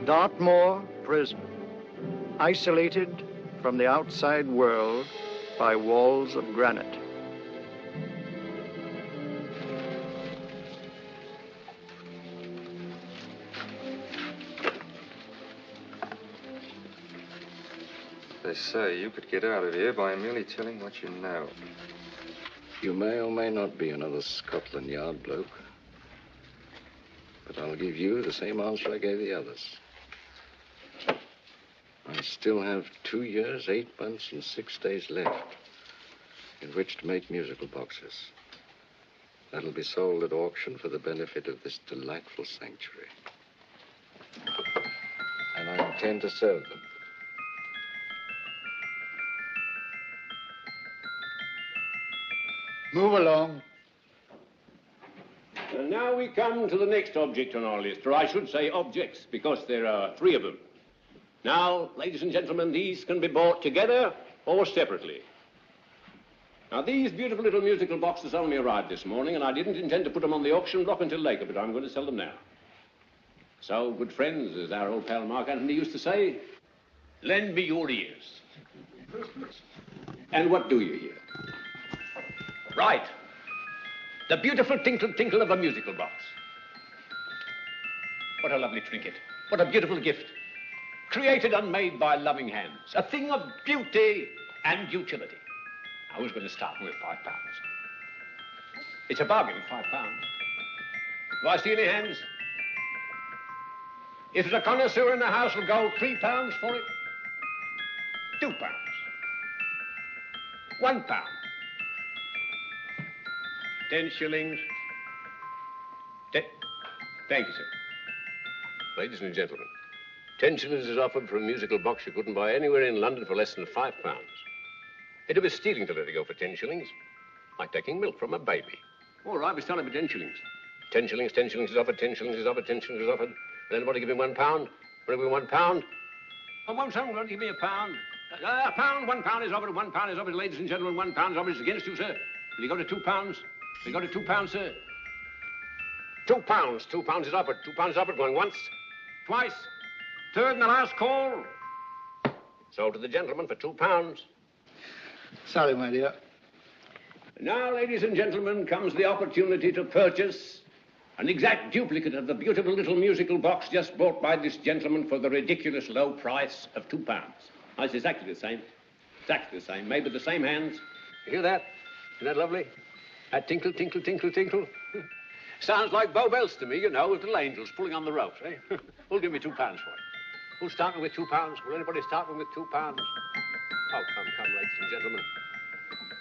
Dartmoor prison, isolated from the outside world by walls of granite. They say you could get out of here by merely telling what you know. You may or may not be another Scotland Yard bloke. But I'll give you the same answer I gave the others. I still have 2 years, 8 months, and 6 days left in which to make musical boxes. That'll be sold at auction for the benefit of this delightful sanctuary. And I intend to serve them. Move along. And now we come to the next object on our list, or I should say objects, because there are 3 of them. Now, ladies and gentlemen, these can be bought together or separately. Now, these beautiful little musical boxes only arrived this morning, and I didn't intend to put them on the auction block until later, but I'm going to sell them now. So, good friends, as our old pal Mark Antony used to say, lend me your ears. And what do you hear? Right. The beautiful tinkle tinkle of a musical box. What a lovely trinket. What a beautiful gift. Created and made by loving hands. A thing of beauty and utility. I was going to start with £5. It's a bargain, £5. Do I see any hands? If there's a connoisseur in the house, will go £3 for it. £2. £1. 10 shillings. Thank you, sir. Ladies and gentlemen, 10 shillings is offered for a musical box you couldn't buy anywhere in London for less than £5. It'd be stealing to let it go for 10 shillings. Like taking milk from a baby. All right, we're selling for 10 shillings. 10 shillings, 10 shillings is offered, 10 shillings is offered, 10 shillings is offered. And anybody give me £1? Want to give me £1? Oh, won't someone give me £1? £1, £1 is offered, £1 is offered, ladies and gentlemen, £1 is offered. It's against you, sir. Will you go to £2? We go to £2, sir. £2. £2 is offered. £2 is offered. Going once, twice, third and the last call. Sold to the gentleman for £2. Sorry, my dear. Now, ladies and gentlemen, comes the opportunity to purchase an exact duplicate of the beautiful little musical box just bought by this gentleman for the ridiculous low price of £2. Now, it's exactly the same. Exactly the same. Made with the same hands. You hear that? Isn't that lovely? That tinkle, tinkle, tinkle, tinkle. Sounds like Bow Bells to me, you know, with little angels pulling on the ropes, eh? Who'll give me £2 for it? Who'll start me with £2? Will anybody start me with £2? Oh, come, ladies and gentlemen.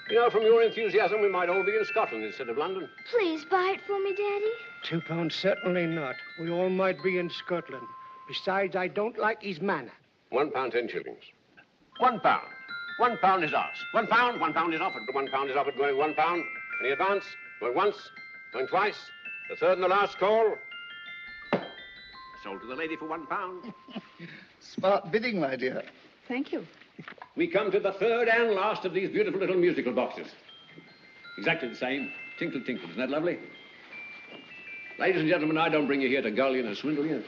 You know, from your enthusiasm, we might all be in Scotland instead of London. Please buy it for me, Daddy. £2, certainly not. We all might be in Scotland. Besides, I don't like his manner. £1, 10 shillings. £1. £1 is asked. £1, £1 is offered. £1 is offered, going £1. Any advance? Going once, going twice, the third and the last call. Sold to the lady for £1. Smart bidding, my dear. Thank you. We come to the third and last of these beautiful little musical boxes. Exactly the same. Tinkle, tinkle. Isn't that lovely? Ladies and gentlemen, I don't bring you here to gull you and swindle you.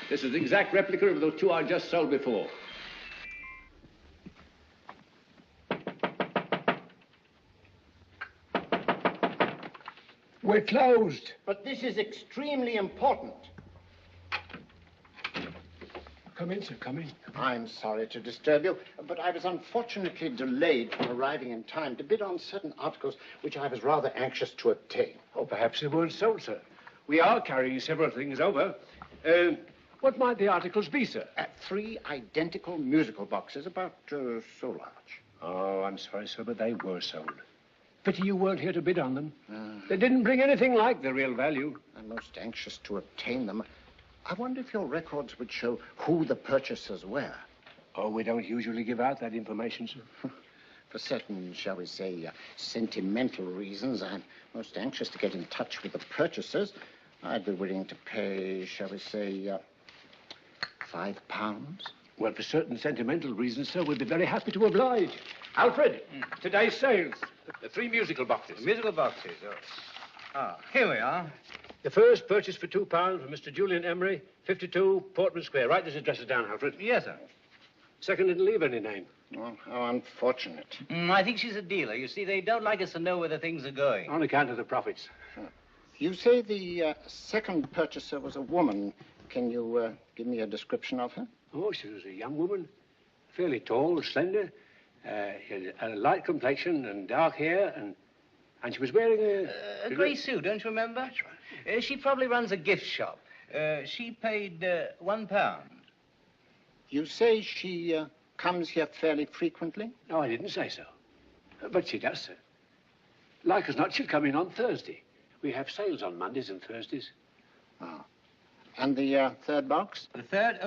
This is the exact replica of those 2 I just sold before. We're closed. But this is extremely important. Come in, sir, come in. I'm sorry to disturb you, but I was unfortunately delayed from arriving in time to bid on certain articles which I was rather anxious to obtain. Oh, perhaps they weren't sold, sir. We are carrying several things over. What might the articles be, sir? 3 identical musical boxes, about so large. Oh, I'm sorry, sir, but they were sold. Pity you weren't here to bid on them. They didn't bring anything like the real value. I'm most anxious to obtain them. I wonder if your records would show who the purchasers were. Oh, we don't usually give out that information, sir. For certain, shall we say, sentimental reasons, I'm most anxious to get in touch with the purchasers. I'd be willing to pay, shall we say, £5. Well, for certain sentimental reasons, sir, we'd be very happy to oblige. Alfred, today's sales. The 3 musical boxes. Musical boxes, oh. Ah, here we are. The first purchase for £2 from Mr. Julian Emery, 52 Portman Square. Write these addresses down, Alfred. Yes, sir. Second didn't leave any name. Well, how unfortunate. I think she's a dealer. You see, they don't like us to know where the things are going. On account of the profits. You say the second purchaser was a woman. Can you give me a description of her? Oh, she was a young woman, fairly tall, slender, she had a light complexion and dark hair, and she was wearing A grey suit, don't you remember? That's right. She probably runs a gift shop. She paid £1. You say she comes here fairly frequently? No, I didn't say so. But she does, sir. Like as not, she'll come in on Thursday. We have sales on Mondays and Thursdays. Oh. And the third box? The third,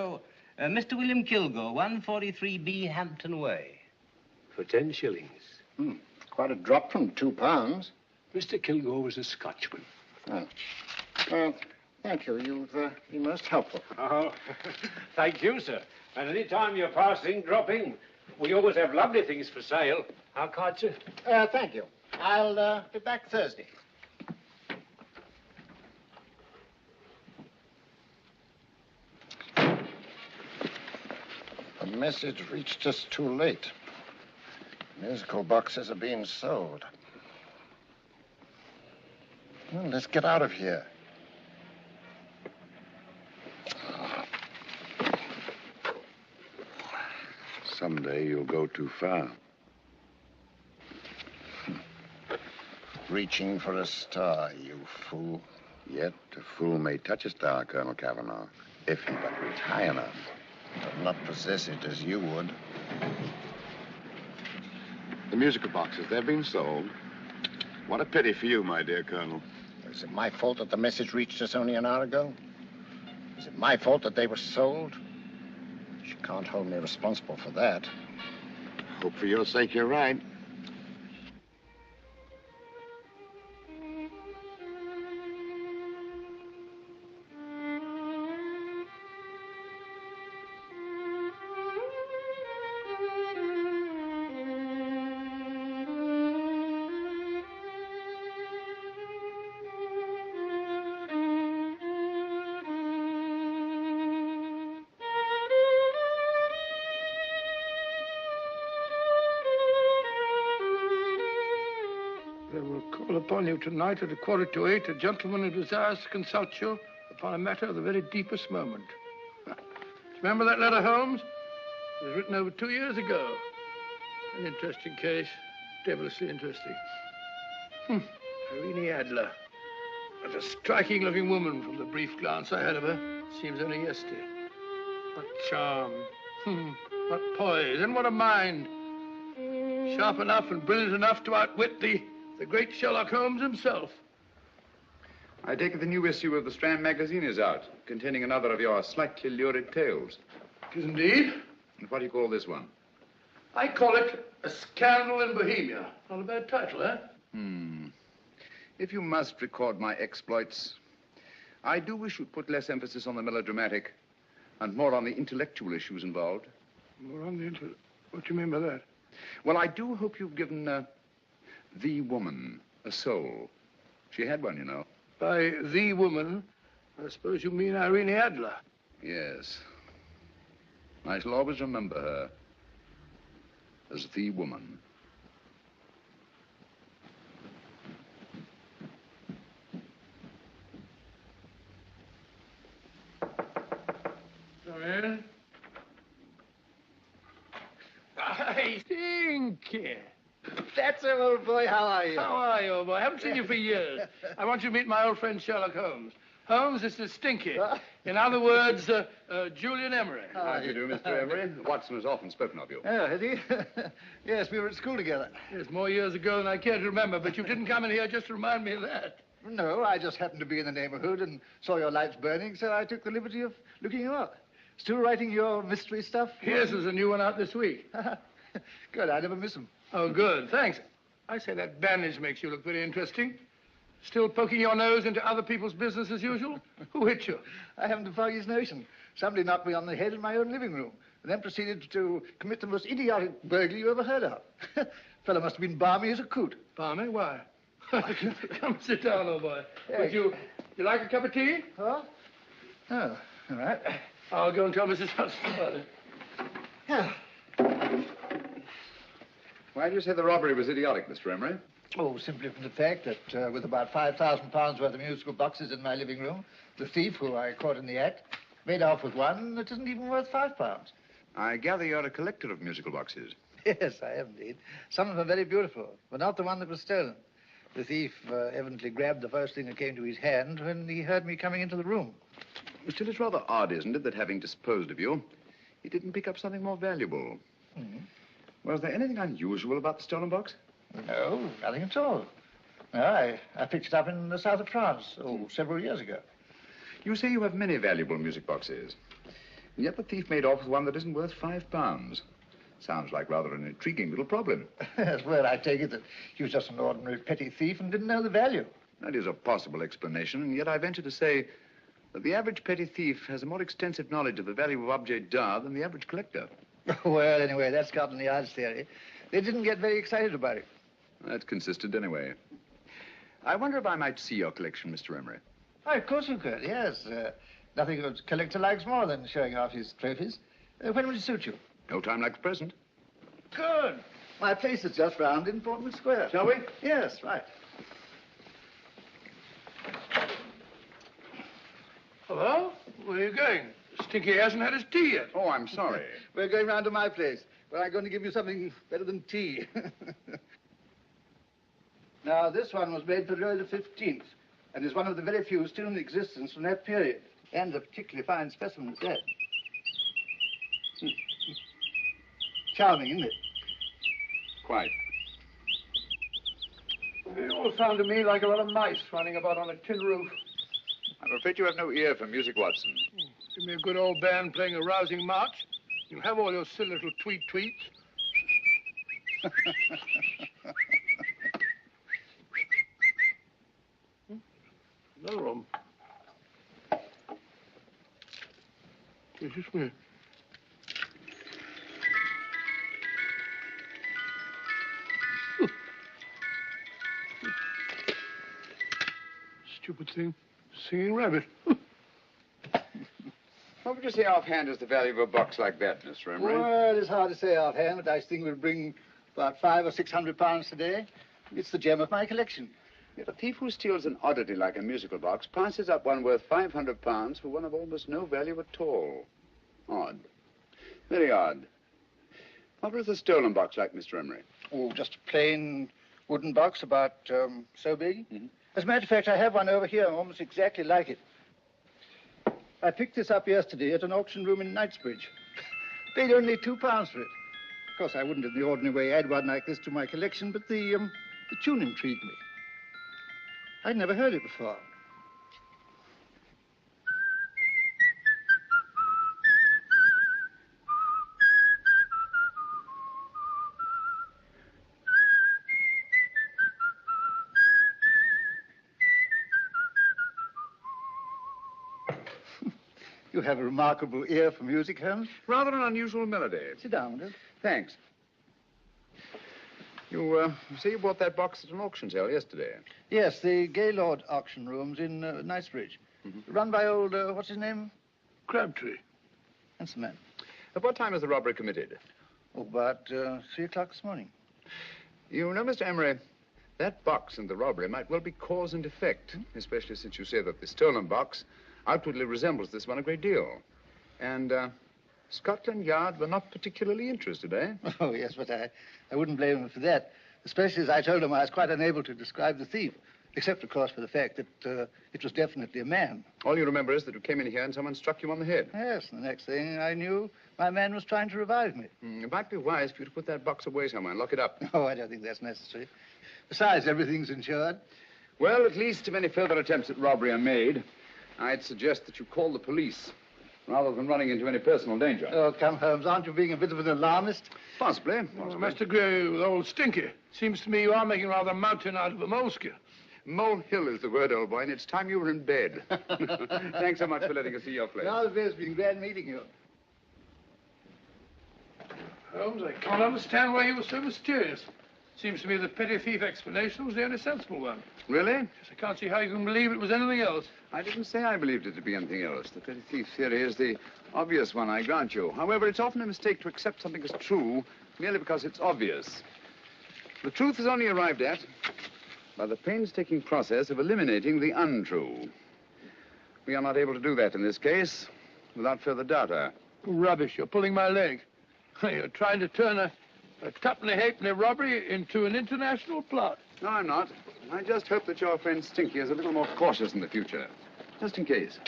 Mr. William Kilgore, 143B Hampton Way. For 10 shillings. Quite a drop from £2. Mr. Kilgore was a Scotchman. Oh. Well, thank you. You've been most helpful. Oh, thank you, sir. And any time you're passing, drop in. We always have lovely things for sale. How kind, sir? Thank you. I'll be back Thursday. The message reached us too late. Musical boxes are being sold. Well, let's get out of here. Someday you'll go too far. Reaching for a star, you fool. Yet a fool may touch a star, Colonel Cavanaugh, if he but reach high enough. But not possess it as you would. The musical boxes, they've been sold. What a pity for you, my dear Colonel. Is it my fault that the message reached us only an hour ago? Is it my fault that they were sold? You can't hold me responsible for that. Hope for your sake you're right. Upon you tonight at 7:45, a gentleman who desires to consult you upon a matter of the very deepest moment. Do you remember that letter, Holmes? It was written over 2 years ago. An interesting case, devilishly interesting. Irene Adler. What a striking-looking woman from the brief glance I had of her. Seems only yesterday. What charm. What poise, and what a mind. Sharp enough and brilliant enough to outwit the great Sherlock Holmes himself. I take it the new issue of the Strand magazine is out, containing another of your slightly lurid tales. It is indeed. And what do you call this one? I call it A Scandal in Bohemia. Not a bad title, eh? If you must record my exploits, I do wish you'd put less emphasis on the melodramatic and more on the intellectual issues involved. More on the What do you mean by that? Well, I do hope you've given the woman a soul. She had one, you know. By the woman, I suppose you mean Irene Adler. Yes. I shall always remember her as the woman. Come in. I think. That's it, old boy. How are you? How are you, old boy? I haven't seen you for years. I want you to meet my old friend Sherlock Holmes. Holmes, this is Stinky. In other words, Julian Emery. How do you do, Mr. Emery? Watson has often spoken of you. Oh, has he? Yes, we were at school together. Yes, more years ago than I care to remember, but you didn't come in here just to remind me of that. No, I just happened to be in the neighborhood and saw your lights burning, so I took the liberty of looking you up. Still writing your mystery stuff? Yes, there's a new one out this week. Good, I never miss them. Oh, good, thanks. I say that bandage makes you look very interesting. Still poking your nose into other people's business as usual? Who hit you? I haven't the foggiest notion. Somebody knocked me on the head in my own living room and then proceeded to commit the most idiotic burglary you ever heard of. Fellow must have been balmy as a coot. Balmy? Why? Come sit down, old boy. Would you You like a cup of tea? Huh? Oh, all right. I'll go and tell Mrs. Hudson about it. Yeah. Why do you say the robbery was idiotic, Mr. Emery? Oh, simply from the fact that with about £5,000 worth of musical boxes in my living room, the thief, who I caught in the act, made off with one that isn't even worth £5. I gather you're a collector of musical boxes. Yes, I am indeed. Some of them are very beautiful, but not the one that was stolen. The thief evidently grabbed the first thing that came to his hand when he heard me coming into the room. Still, it's rather odd, isn't it, that having disposed of you, he didn't pick up something more valuable. Mm-hmm. Was there anything unusual about the stolen box? No, nothing at all. No, I picked it up in the south of France, several years ago. You say you have many valuable music boxes, and yet the thief made off with one that isn't worth £5. Sounds like rather an intriguing little problem. Yes, well, I take it that he was just an ordinary petty thief and didn't know the value. That is a possible explanation, and yet I venture to say that the average petty thief has a more extensive knowledge of the value of objets d'art than the average collector. Well, anyway, that's Scotland Yard's theory. They didn't get very excited about it. That's consistent anyway. I wonder if I might see your collection, Mr. Emery. Oh, of course you could, yes. Nothing a collector likes more than showing off his trophies. When would it suit you? No time like the present. Good. My place is just round in Portman Square. Shall we? Yes, right. Hello? Where are you going? Stinky hasn't had his tea yet. Oh, I'm sorry. We're going round to my place, where I'm going to give you something better than tea. Now, this one was made for Louis XV, and is one of the very few still in existence from that period. And a particularly fine specimen is that. Charming, isn't it? Quite. They all sound to me like a lot of mice running about on a tin roof. I'm afraid you have no ear for music, Watson. Give me a good old band playing a rousing march. You'll have all your silly little tweets. Another one. This is me. Stupid thing. Singing rabbit. What would you say offhand is the value of a box like that, Mr. Emery? Well, it's hard to say offhand, but I think we'll bring about £500 or £600 today. It's the gem of my collection. Yet a thief who steals an oddity like a musical box passes up one worth £500 for one of almost no value at all. Odd. Very odd. What was the stolen box like, Mr. Emery? Oh, just a plain wooden box about so big. Mm-hmm. As a matter of fact, I have one over here almost exactly like it. I picked this up yesterday at an auction room in Knightsbridge. Paid only £2 for it. Of course, I wouldn't in the ordinary way add one like this to my collection, but the tune intrigued me. I'd never heard it before. You have a remarkable ear for music, Holmes. Rather an unusual melody. Sit down, will you? Thanks. You say you bought that box at an auction sale yesterday? Yes, the Gaylord auction rooms in Knightsbridge. Mm-hmm. Run by old, what's his name? Crabtree. That's the man. At what time was the robbery committed? Oh, about 3 o'clock this morning. You know, Mr. Emery, that box and the robbery might well be cause and effect, especially since you say that the stolen box outwardly resembles this one a great deal. And Scotland Yard were not particularly interested, eh? Oh, yes, but I wouldn't blame them for that, especially as I told them I was quite unable to describe the thief, except, of course, for the fact that it was definitely a man. All you remember is that you came in here and someone struck you on the head. Yes, and the next thing I knew, my man was trying to revive me. It might be wise for you to put that box away somewhere and lock it up. Oh, I don't think that's necessary. Besides, everything's insured. Well, at least if any further attempts at robbery are made, I'd suggest that you call the police, rather than running into any personal danger. Oh, come, Holmes, aren't you being a bit of an alarmist? Possibly. Well, I must agree with old Stinky. Seems to me you are making rather a mountain out of a moleskin. Molehill is the word, old boy, and it's time you were in bed. Thanks so much for letting us see your place. Well, it's been glad meeting you. Holmes, I can't understand why you were so mysterious. Seems to me the petty thief explanation was the only sensible one. Really? Yes, I can't see how you can believe it was anything else. I didn't say I believed it to be anything else. The petty thief theory is the obvious one, I grant you. However, it's often a mistake to accept something as true merely because it's obvious. The truth is only arrived at by the painstaking process of eliminating the untrue. We are not able to do that in this case without further data. Rubbish, you're pulling my leg. You're trying to turn a tuppenny halfpenny robbery into an international plot. No, I'm not. I just hope that your friend Stinky is a little more cautious in the future. Just in case.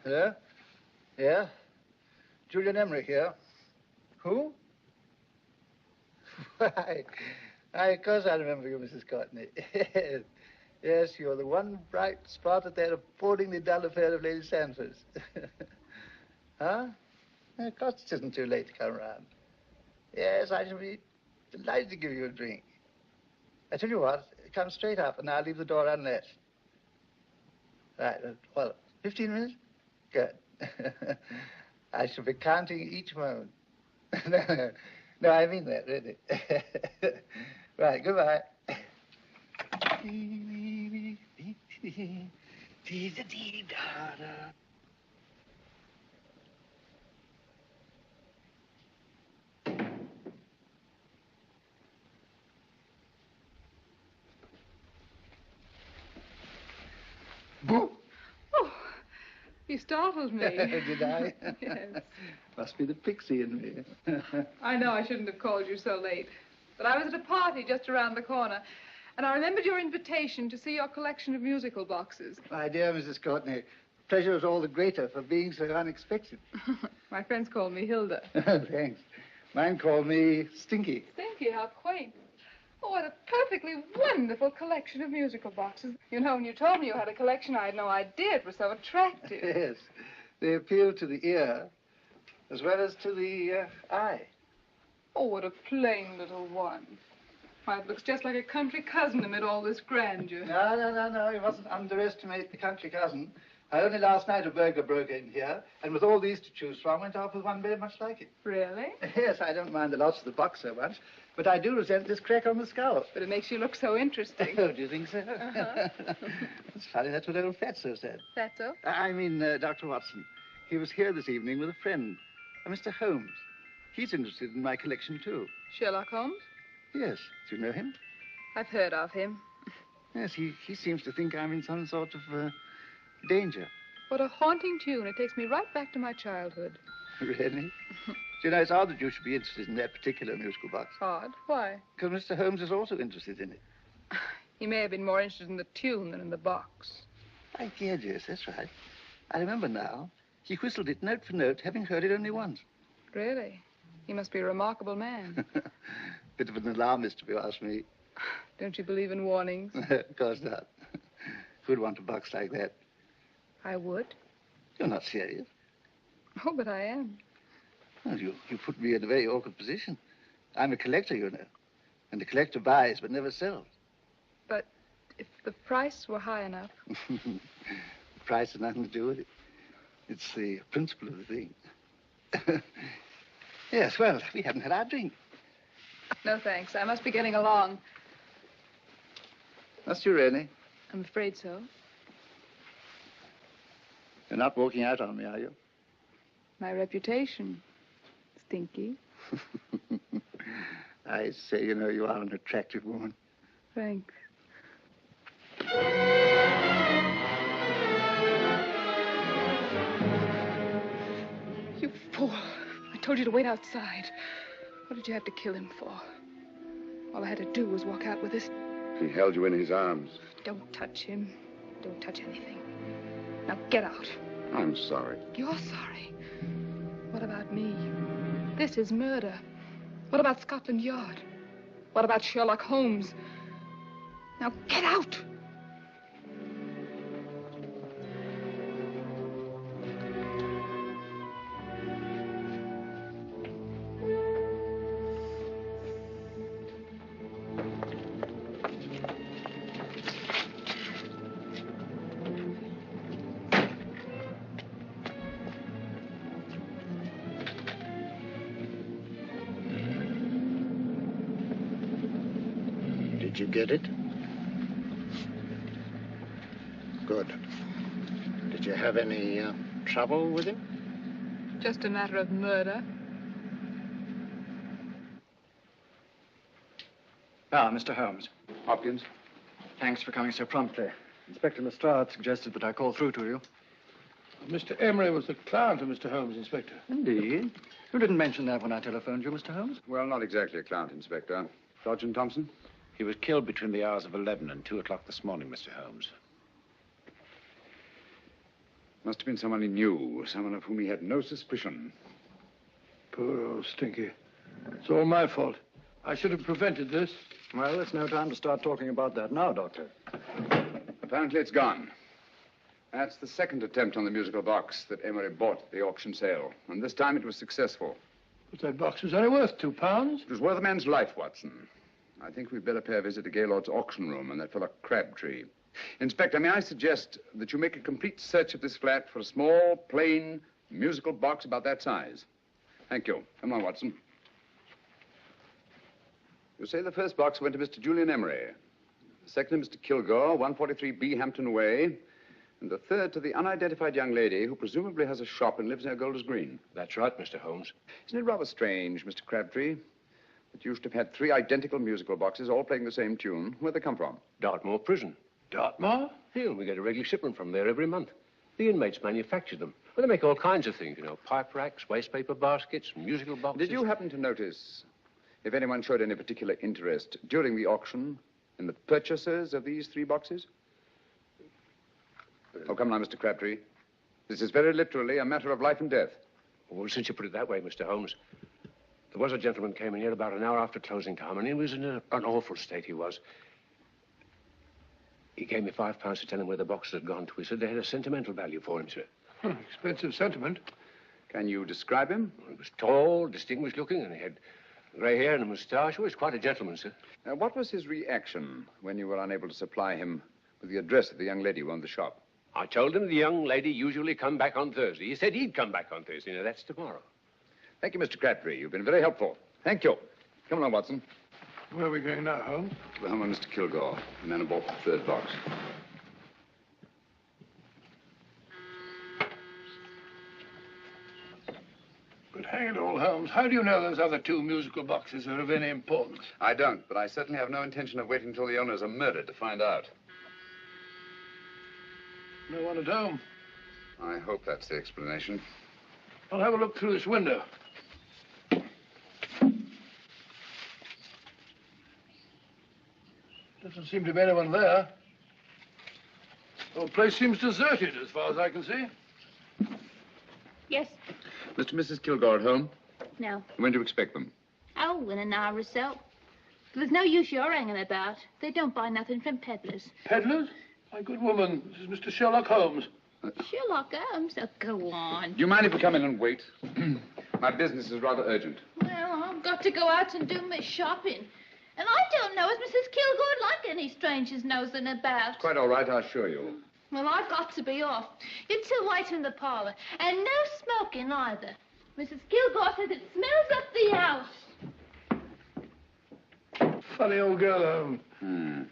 Hello? Yeah? Julian Emery here. Who? Why, of course I remember you, Mrs. Courtney. Yes, you're the one bright spot at that appallingly dull affair of Lady Sanford's. Huh? Of course it isn't too late to come around. Yes, I shall be delighted to give you a drink. I tell you what, come straight up and I'll leave the door unlatched. Right, well, 15 minutes? Good. I shall be counting each moment. No, I mean that, really. Right, goodbye. Boo! You startled me. Did I? Yes. Must be the pixie in me. I know I shouldn't have called you so late. But I was at a party just around the corner, and I remembered your invitation to see your collection of musical boxes. My dear Mrs. Courtney, pleasure is all the greater for being so unexpected. My friends call me Hilda. Thanks. Mine call me Stinky. Stinky, how quaint. Oh, what a perfectly wonderful collection of musical boxes. You know, when you told me you had a collection, I had no idea it was so attractive. Yes. They appeal to the ear as well as to the eye. Oh, what a plain little one. Why, it looks just like a country cousin amid all this grandeur. No. You mustn't underestimate the country cousin. Only last night a burglar broke in here, and with all these to choose from, went off with one very much like it. Really? Yes, I don't mind the loss of the box so much, but I do resent this crack on the skull. But it makes you look so interesting. Oh, do you think so? Uh-huh. It's funny, that's what old Fatso said. Fatso? I mean, Dr. Watson. He was here this evening with a friend, a Mr. Holmes. He's interested in my collection, too. Sherlock Holmes? Yes. Do you know him? I've heard of him. Yes, he seems to think I'm in some sort of danger. What a haunting tune. It takes me right back to my childhood. Really? Do you know, it's odd that you should be interested in that particular musical box. Odd? Why? Because Mr. Holmes is also interested in it. He may have been more interested in the tune than in the box. My dear, yes, that's right. I remember now. He whistled it note for note, having heard it only once. Really? He must be a remarkable man. Bit of an alarmist, if you ask me. Don't you believe in warnings? Of course not. Who'd want a box like that? I would. You're not serious. Oh, but I am. Well, you put me in a very awkward position. I'm a collector, you know. And the collector buys but never sells. But if the price were high enough... The price has nothing to do with it. It's the principle of the thing. Yes, well, we haven't had our drink. No, thanks. I must be getting along. Must you really? I'm afraid so. You're not walking out on me, are you? My reputation. Stinky. I say, you know, you are an attractive woman. Thanks. You fool. I told you to wait outside. What did you have to kill him for? All I had to do was walk out with this. He held you in his arms. Don't touch him. Don't touch anything. Now get out. I'm sorry. You're sorry. What about me? This is murder. What about Scotland Yard? What about Sherlock Holmes? Now get out! Did you get it? Good. Did you have any trouble with him? Just a matter of murder. Ah, Mr. Holmes. Hopkins. Thanks for coming so promptly. Inspector Lestrade suggested that I call through to you. Mr. Emery was the client of Mr. Holmes, Inspector. Indeed. You didn't mention that when I telephoned you, Mr. Holmes. Well, not exactly a client, Inspector. Sergeant Thompson? He was killed between the hours of 11 and 2 o'clock this morning, Mr. Holmes. Must have been someone he knew, someone of whom he had no suspicion. Poor old Stinky. It's all my fault. I should have prevented this. Well, it's no time to start talking about that now, Doctor. Apparently it's gone. That's the second attempt on the musical box that Emery bought at the auction sale. And this time it was successful. But that box was only worth £2. It was worth a man's life, Watson. I think we'd better pay a visit to Gaylord's auction room and that fellow Crabtree. Inspector, may I suggest that you make a complete search of this flat for a small, plain, musical box about that size. Thank you. Come on, Watson. You say the first box went to Mr. Julian Emery. The second to Mr. Kilgore, 143B Hampton Way. And the third to the unidentified young lady who presumably has a shop and lives near Golders Green. That's right, Mr. Holmes. Isn't it rather strange, Mr. Crabtree, that you should have had 3 identical musical boxes all playing the same tune? Where'd they come from? Dartmoor Prison. Dartmoor? Yeah, we get a regular shipment from there every month. The inmates manufacture them. Well, they make all kinds of things, you know, pipe racks, waste paper baskets, musical boxes. Did you happen to notice if anyone showed any particular interest during the auction in the purchasers of these 3 boxes? Oh, come now, Mr. Crabtree. This is very literally a matter of life and death. Well, since you put it that way, Mr. Holmes, there was a gentleman came in here about an hour after closing time, and he was in an awful state, he was. He gave me £5 to tell him where the boxes had gone to. He said they had a sentimental value for him, sir. Expensive sentiment. Can you describe him? He was tall, distinguished looking, and he had grey hair and a moustache. He was quite a gentleman, sir. What was his reaction when you were unable to supply him with the address of the young lady who owned the shop? I told him the young lady usually come back on Thursday. He said he'd come back on Thursday. Now, that's tomorrow. Thank you, Mr. Crabtree. You've been very helpful. Thank you. Come along, Watson. Where are we going now, Holmes? To the home of Mr. Kilgore, the man who bought the 3rd box. But hang it all, Holmes, how do you know those other 2 musical boxes are of any importance? I don't, but I certainly have no intention of waiting until the owners are murdered to find out. No one at home. I hope that's the explanation. I'll have a look through this window. Doesn't seem to be anyone there. The whole place seems deserted as far as I can see. Yes. Mr. and Mrs. Kilgore at home? No. When do you expect them? Oh, in an hour or so. There's no use your hanging about. They don't buy nothing from peddlers. Peddlers? My good woman, this is Mr. Sherlock Holmes. Sherlock Holmes? Oh, go on. Do you mind if we come in and wait? My business is rather urgent. Well, I've got to go out and do my shopping. And I don't know as Mrs. Kilgore like any strangers nosing about. Quite all right, I assure you. Well, I've got to be off. You 2 wait in the parlor. And no smoking either. Mrs. Kilgore says it smells up the house. Funny old girl, Holmes.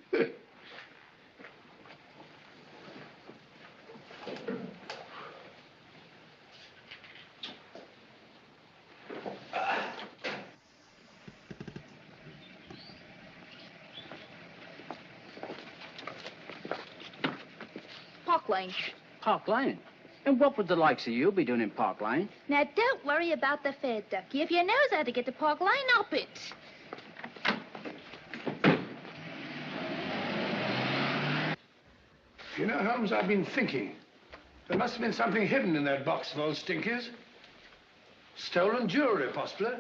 Park Lane. Park Lane? And what would the likes of you be doing in Park Lane? Now, don't worry about the fare, Ducky. If you knows how to get to Park Lane, up it. You know, Holmes, I've been thinking. There must have been something hidden in that box of old Stinky's. Stolen jewelry, possibly.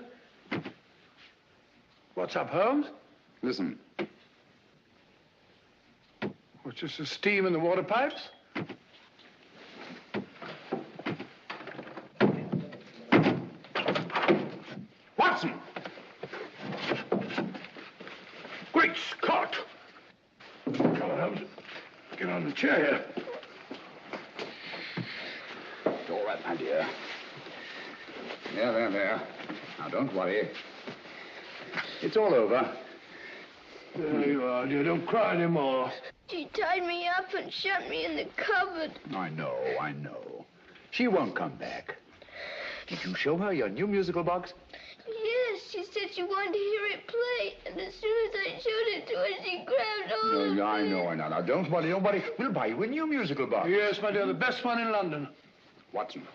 What's up, Holmes? Listen. What's just the steam in the water pipes? Watson! Great Scott! Come on, Holmes. Get on the chair here. It's all right, my dear. There. Now, don't worry. It's all over. There you are, dear. Don't cry anymore. She tied me up and shut me in the cupboard. I know. She won't come back. Did you show her your new musical box? Yes, she said she wanted to hear it play, and as soon as I showed it to her, she grabbed hold of No, I know. Now, don't worry. We'll buy you a new musical box. Yes, my dear, the best one in London. Watson.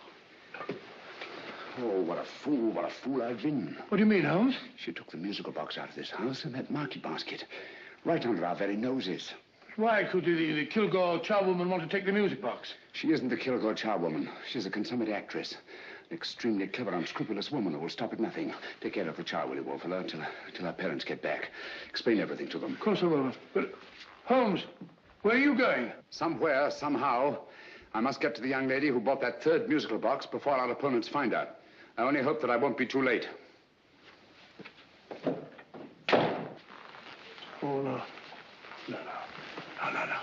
Oh, what a fool I've been. What do you mean, Holmes? She took the musical box out of this house in that market basket, right under our very noses. Why could the Kilgore charwoman want to take the music box? She isn't the Kilgore charwoman. She's a consummate actress. An extremely clever, unscrupulous woman who will stop at nothing. Take care of the child, will you, Wolfella, till our parents get back. Explain everything to them. Of course I will. But, Holmes, where are you going? Somewhere, somehow. I must get to the young lady who bought that third musical box before our opponents find her. I only hope that I won't be too late. Oh, no. No,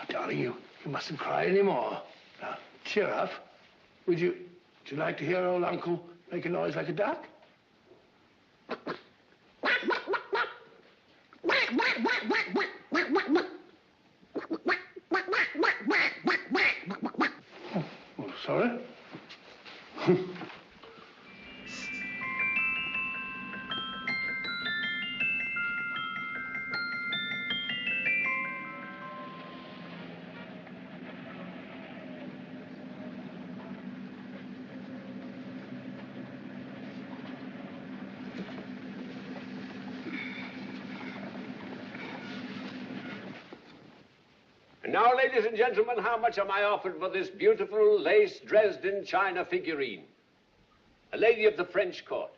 darling, you mustn't cry anymore. Now, cheer up. Would you like to hear old Uncle make a noise like a duck? Oh, sorry. And now, ladies and gentlemen, how much am I offered for this beautiful lace Dresden china figurine? A lady of the French court.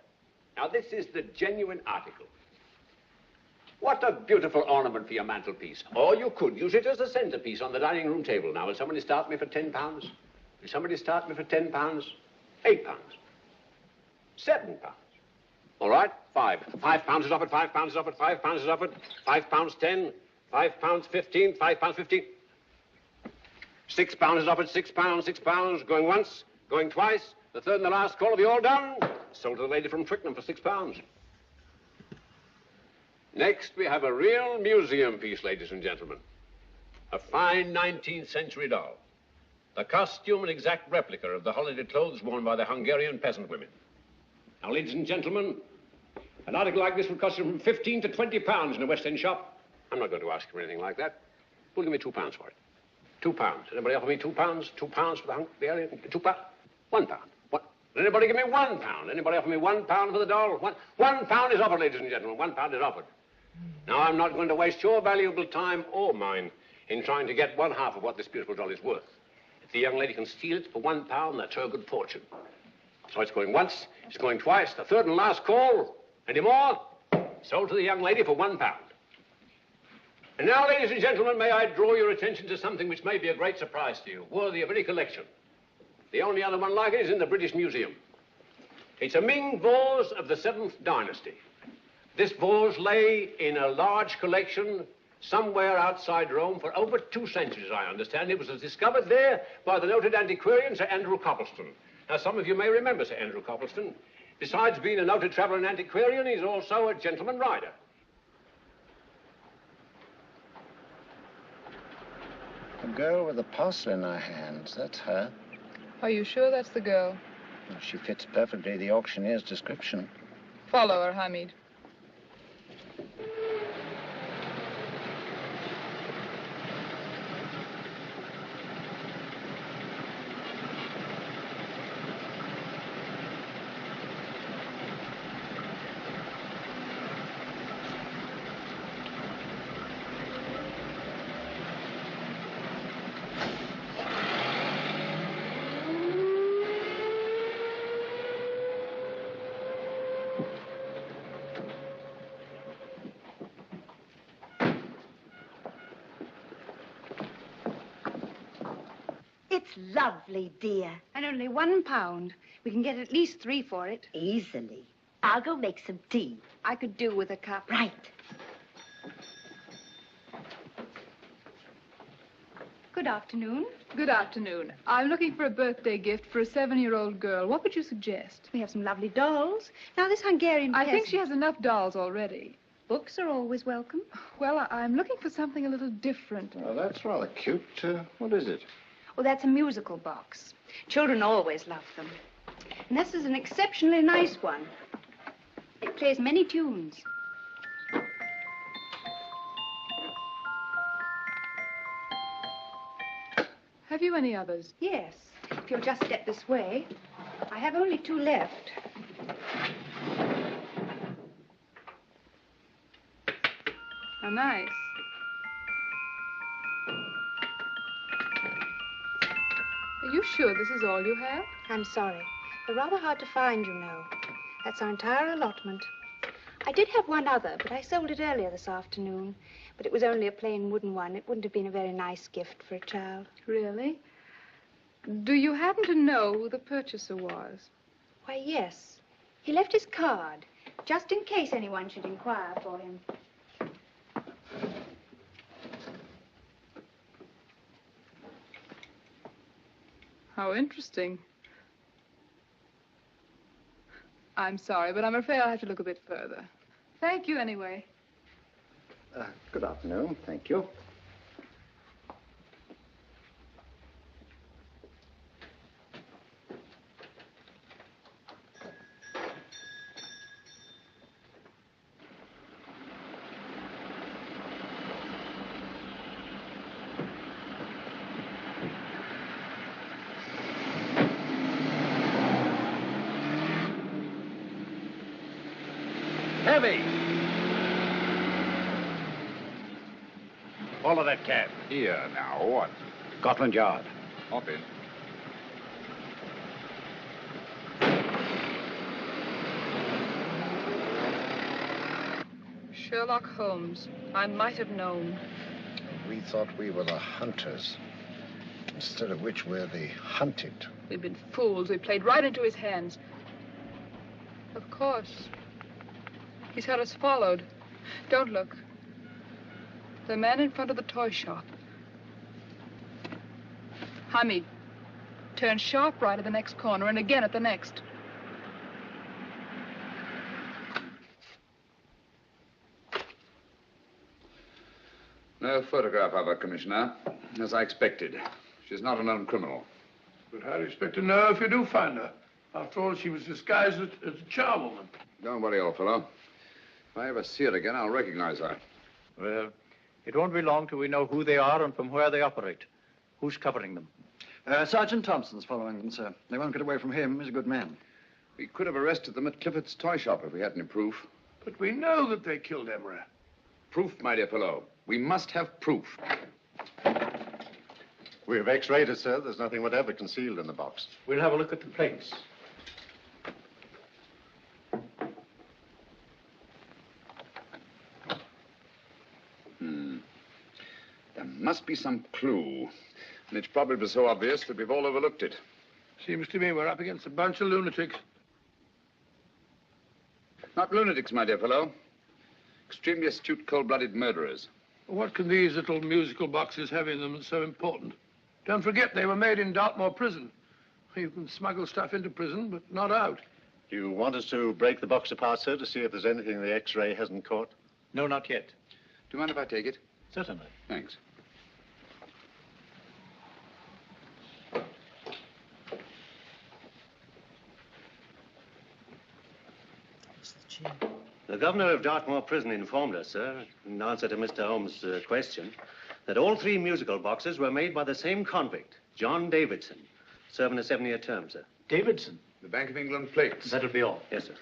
Now, this is the genuine article. What a beautiful ornament for your mantelpiece. Or you could use it as a centerpiece on the dining room table. Now, will somebody start me for £10? Will somebody start me for £10? £8? £7? All right, £5 is offered, £5 is offered, £5 is offered, £5.10, £5.15, £5.15. £6 is offered, £6, going once, going twice. The third and the last call, have you all done? Sold to the lady from Twickenham for £6. Next, we have a real museum piece, ladies and gentlemen. A fine 19th century doll. The costume and exact replica of the holiday clothes worn by the Hungarian peasant women. Now, ladies and gentlemen, an article like this would cost you from £15 to £20 in a West End shop. I'm not going to ask you for anything like that. Who'll give me £2 for it? £2. Anybody offer me £2? £2 for the Hungarian? £2? £1. What? Anybody give me £1? Anybody offer me £1 for the doll? £1 is offered, ladies and gentlemen. £1 is offered. Now, I'm not going to waste your valuable time or mine in trying to get one half of what this beautiful doll is worth. If the young lady can steal it for £1, that's her good fortune. So it's going once, it's going twice, the third and last call. Any more? Sold to the young lady for £1. And now, ladies and gentlemen, may I draw your attention to something which may be a great surprise to you, worthy of any collection. The only other one like it is in the British Museum. It's a Ming vase of the 7th dynasty. This vase lay in a large collection somewhere outside Rome for over 2 centuries, I understand. It was discovered there by the noted antiquarian, Sir Andrew Coppleston. Now, some of you may remember Sir Andrew Coppleston. Besides being a noted traveler and antiquarian, he's also a gentleman rider. The girl with the parcel in her hands, that's her. Are you sure that's the girl? Well, she fits perfectly the auctioneer's description. Follow her, Hamid. It's lovely, dear. And only £1. We can get at least 3 for it. Easily. I'll go make some tea. I could do with a cup. Right. Good afternoon. Good afternoon. I'm looking for a birthday gift for a 7-year-old girl. What would you suggest? We have some lovely dolls. Now, this Hungarian I think peasant- she has enough dolls already. Books are always welcome. Well, I'm looking for something a little different. Oh, that's rather cute. What is it? Well, that's a musical box. Children always love them. And this is an exceptionally nice one. It plays many tunes. Have you any others? Yes. If you'll just step this way. I have only 2 left. How nice. Are you sure this is all you have? I'm sorry. They're rather hard to find, you know. That's our entire allotment. I did have one other, but I sold it earlier this afternoon. But it was only a plain wooden one. It wouldn't have been a very nice gift for a child. Really? Do you happen to know who the purchaser was? Why, yes. He left his card, just in case anyone should inquire for him. How interesting. I'm sorry, but I'm afraid I'll have to look a bit further. Thank you anyway. Good afternoon. Thank you. Heavy! Follow that cab. Here, now, what? Scotland Yard. Hop in. Sherlock Holmes. I might have known. We thought we were the hunters, instead of which we're the hunted. We've been fools. We played right into his hands. Of course. He's had us followed. Don't look. The man in front of the toy shop. Hamid, turn sharp right at the next corner and again at the next. No photograph of her, Commissioner, as I expected. She's not a known criminal. But how do you expect to know if you do find her? After all, she was disguised as a charwoman. Don't worry, old fellow. If I ever see her again, I'll recognize her. Well, it won't be long till we know who they are and from where they operate. Who's covering them? Sergeant Thompson's following them, sir. They won't get away from him. He's a good man. We could have arrested them at Clifford's toy shop if we had any proof. But we know that they killed Emery. Proof, my dear fellow. We must have proof. We have X-rayed it, sir. There's nothing whatever concealed in the box. We'll have a look at the plates. There must be some clue. And it's probably so obvious that we've all overlooked it. Seems to me we're up against a bunch of lunatics. Not lunatics, my dear fellow. Extremely astute, cold-blooded murderers. What can these little musical boxes have in them that's so important? Don't forget they were made in Dartmoor prison. You can smuggle stuff into prison, but not out. Do you want us to break the box apart, sir, to see if there's anything the X-ray hasn't caught? No, not yet. Do you mind if I take it? Certainly. Thanks. The governor of Dartmoor Prison informed us, sir, in answer to Mr. Holmes' question, that all 3 musical boxes were made by the same convict, John Davidson, serving a 7-year term, sir. Davidson? The Bank of England plates. That'll be all. Yes, sir.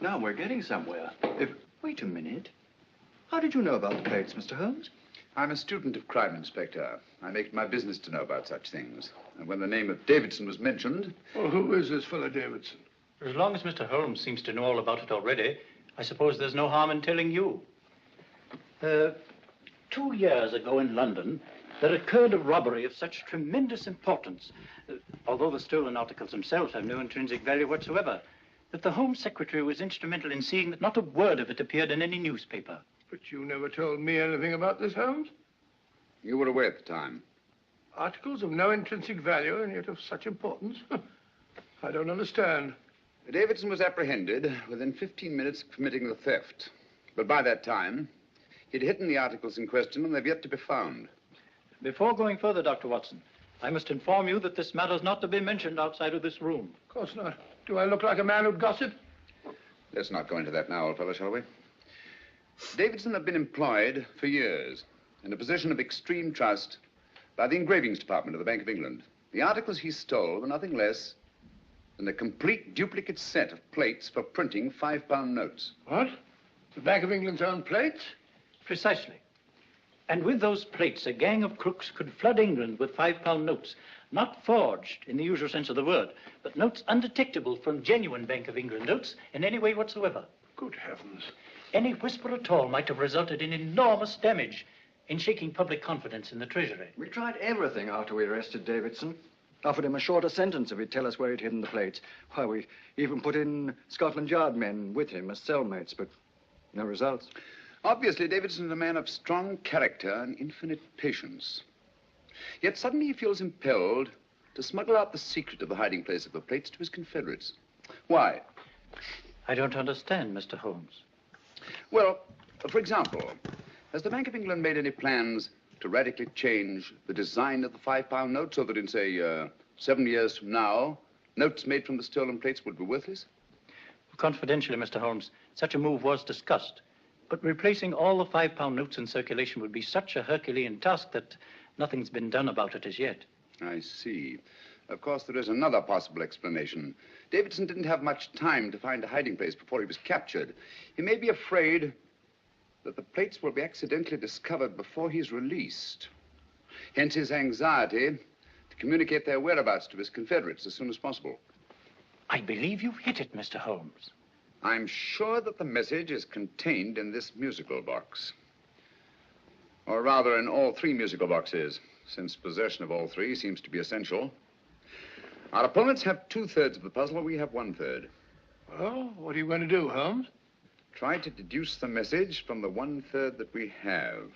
Now we're getting somewhere. Wait a minute. How did you know about the plates, Mr. Holmes? I'm a student of crime, Inspector. I make it my business to know about such things. And when the name of Davidson was mentioned... Well, who is this fellow Davidson? As long as Mr. Holmes seems to know all about it already, I suppose there's no harm in telling you. 2 years ago in London, there occurred a robbery of such tremendous importance, although the stolen articles themselves have no intrinsic value whatsoever, that the Home Secretary was instrumental in seeing that not a word of it appeared in any newspaper. But you never told me anything about this, Holmes. You were away at the time. Articles of no intrinsic value and yet of such importance? I don't understand. Davidson was apprehended within 15 minutes of committing the theft. But by that time, he'd hidden the articles in question and they've yet to be found. Before going further, Dr. Watson, I must inform you that this matter's not to be mentioned outside of this room. Of course not. Do I look like a man who'd gossip? Let's not go into that now, old fellow, shall we? Davidson had been employed for years in a position of extreme trust by the engravings department of the Bank of England. The articles he stole were nothing less than a complete duplicate set of plates for printing £5 notes. What? The Bank of England's own plates? Precisely. And with those plates, a gang of crooks could flood England with £5 notes, not forged in the usual sense of the word, but notes undetectable from genuine Bank of England notes in any way whatsoever. Good heavens. Any whisper at all might have resulted in enormous damage in shaking public confidence in the Treasury. We tried everything after we arrested Davidson. Offered him a shorter sentence if he'd tell us where he'd hidden the plates. Why, we even put in Scotland Yard men with him as cellmates, but no results. Obviously, Davidson is a man of strong character and infinite patience. Yet suddenly he feels impelled to smuggle out the secret of the hiding place of the plates to his confederates. Why? I don't understand, Mr. Holmes. Well, for example, has the Bank of England made any plans to radically change the design of the £5 note so that in, say, 7 years from now, notes made from the stolen plates would be worthless? Confidentially, Mr. Holmes, such a move was discussed. But replacing all the £5 notes in circulation would be such a Herculean task that nothing's been done about it as yet. I see. Of course, there is another possible explanation. Davidson didn't have much time to find a hiding place before he was captured. He may be afraid that the plates will be accidentally discovered before he's released. Hence his anxiety to communicate their whereabouts to his confederates as soon as possible. I believe you've hit it, Mr. Holmes. I'm sure that the message is contained in this musical box. Or rather, in all 3 musical boxes, since possession of all 3 seems to be essential. Our opponents have 2/3 of the puzzle, we have 1/3. Well, what are you going to do, Holmes? Try to deduce the message from the 1/3 that we have.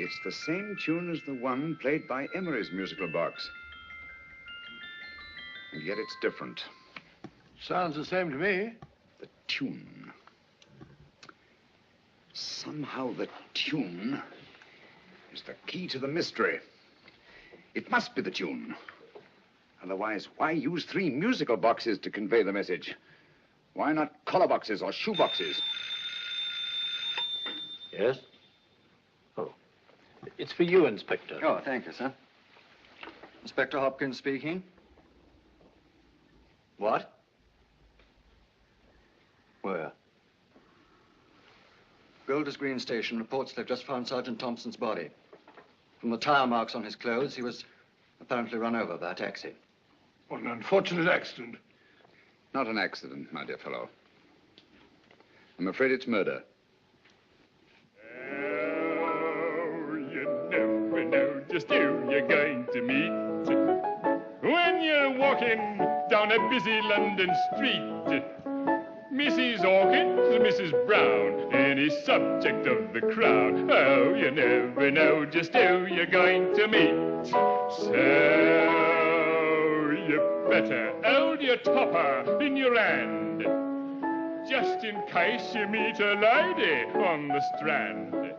It's the same tune as the one played by Emery's musical box. And yet it's different. Sounds the same to me. The tune. Somehow the tune is the key to the mystery. It must be the tune. Otherwise, why use 3 musical boxes to convey the message? Why not collar boxes or shoe boxes? Yes? Oh. It's for you, Inspector. Oh, thank you, sir. Inspector Hopkins speaking. What? Where? Golders Green Station reports they've just found Sergeant Thompson's body. From the tire marks on his clothes, he was apparently run over by a taxi. What an unfortunate accident. Not an accident, my dear fellow. I'm afraid it's murder. Oh, you never know just who you're going to meet when you're walking down a busy London street. Mrs. Hawkins, Mrs. Brown, any subject of the crowd. Oh, you never know just who you're going to meet. So you better hold your topper in your hand, just in case you meet a lady on the Strand.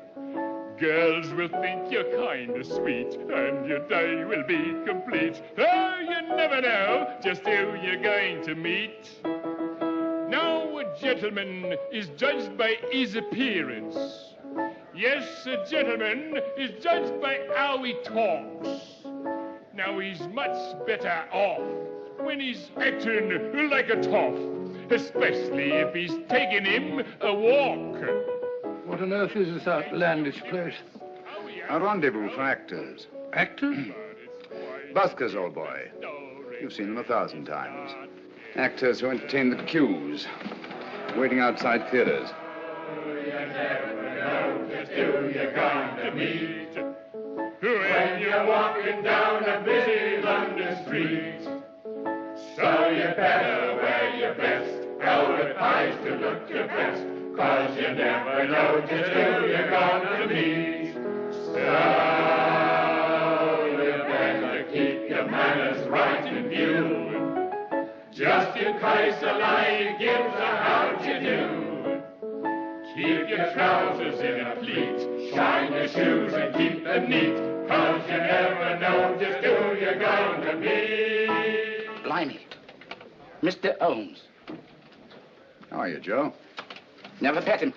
Girls will think you're kind of sweet, and your day will be complete. Oh, you never know just who you're going to meet. Now, a gentleman is judged by his appearance. Yes, a gentleman is judged by how he talks. Now, he's much better off when he's acting like a toff, especially if he's taking him a walk. What on earth is this outlandish place? A rendezvous for actors. Actors? Buskers, old boy. You've seen them 1,000 times. Actors who entertain the queues, waiting outside theaters. You never know just who you're going to meet when you're walking down a busy London street. So you better wear your best velvet ties to look your best, 'cause you never know just who you're going to meet. So you better keep your manners right in view, just in case a lady gives a how'd you do. Keep your trousers in a pleat, shine your shoes and keep them neat, 'cause you never know just who you're going to meet. Blimey. Mr. Holmes. How are you, Joe? Never met him.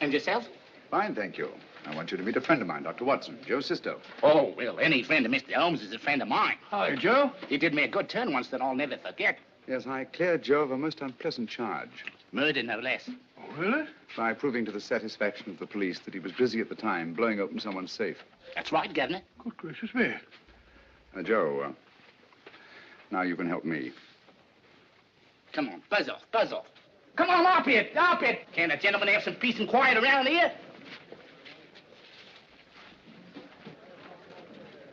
And yourself? Fine, thank you. I want you to meet a friend of mine, Dr. Watson, Joe's sister. Oh, well, any friend of Mr. Holmes is a friend of mine. Hi, Joe. He did me a good turn once that I'll never forget. Yes, I cleared Joe of a most unpleasant charge. Murder, no less. Oh, really? By proving to the satisfaction of the police that he was busy at the time blowing open someone's safe. That's right, Governor. Good gracious me. Joe, now you can help me. Come on, buzz off, buzz off. Come on, up it, up it. Can't a gentleman have some peace and quiet around here?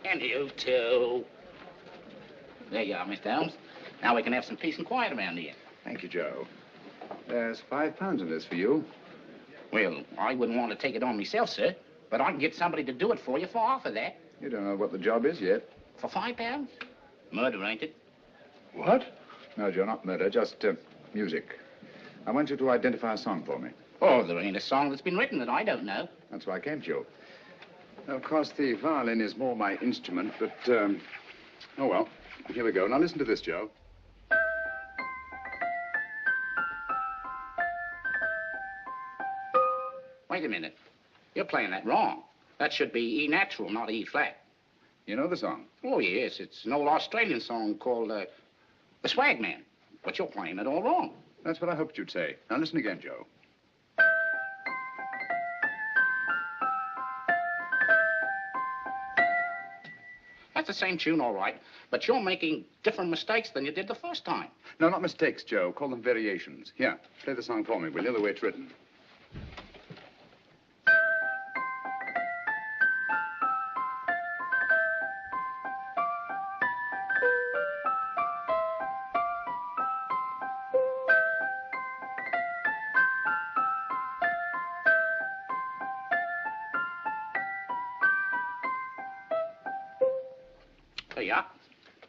And you too. There you are, Mr. Holmes. Now we can have some peace and quiet around here. Thank you, Joe. There's £5 in this for you. Well, I wouldn't want to take it on myself, sir. But I can get somebody to do it for you for half of that. You don't know what the job is yet. For £5? Murder, ain't it? What? No, Joe, not murder, just music. I want you to identify a song for me. Oh, there ain't a song that's been written that I don't know. That's why I came to you. Of course, the violin is more my instrument, but, oh, well, here we go. Now, listen to this, Joe. Wait a minute. You're playing that wrong. That should be E natural, not E flat. You know the song? Oh, yes. It's an old Australian song called, The Swag Man. But you're playing it all wrong. That's what I hoped you'd say. Now, listen again, Joe. That's the same tune, all right. But you're making different mistakes than you did the first time. No, not mistakes, Joe. Call them variations. Here, play the song for me, will you, the way it's written. There you are.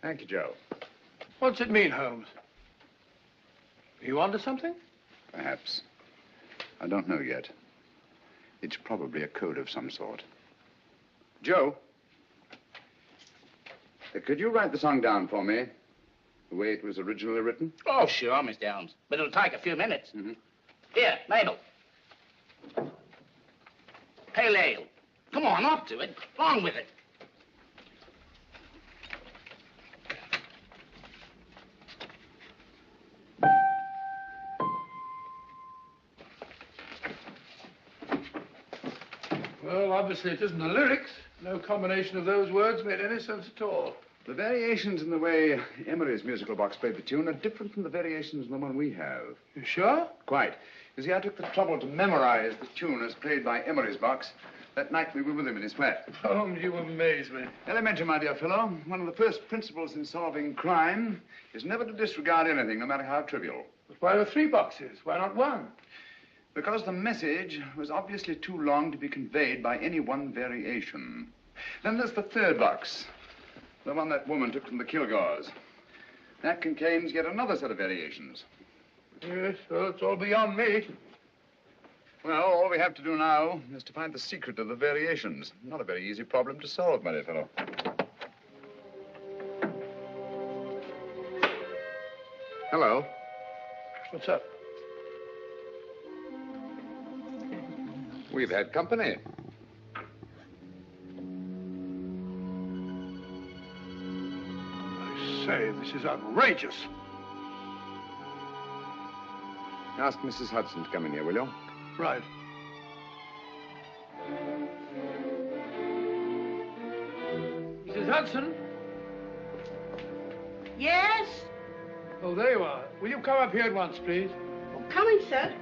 Thank you, Joe. What's it mean, Holmes? Are you onto something? Perhaps. I don't know yet. It's probably a code of some sort. Joe, could you write the song down for me, the way it was originally written? Oh, sure, Mr. Holmes. But it'll take a few minutes. Here, Mabel. Pale ale. Come on, up to it. Along with it. Well, obviously it isn't the lyrics. No combination of those words made any sense at all. The variations in the way Emery's musical box played the tune are different from the variations in the one we have. You sure? Quite. You see, I took the trouble to memorize the tune as played by Emery's box that night we were with him in his flat. Holmes, you amaze me. Elementary, my dear fellow. One of the first principles in solving crime is never to disregard anything, no matter how trivial. But why are 3 boxes? Why not 1? Because the message was obviously too long to be conveyed by any one variation. Then there's the 3rd box, the one that woman took from the Kilgores. That contains yet another set of variations. Yes, well, it's all beyond me. Well, all we have to do now is to find the secret of the variations. Not a very easy problem to solve, my dear fellow. Hello. What's up? We've had company. I say, this is outrageous. Ask Mrs. Hudson to come in here, will you? Right. Hudson? Yes? Oh, there you are. Will you come up here at once, please? Oh, coming, sir.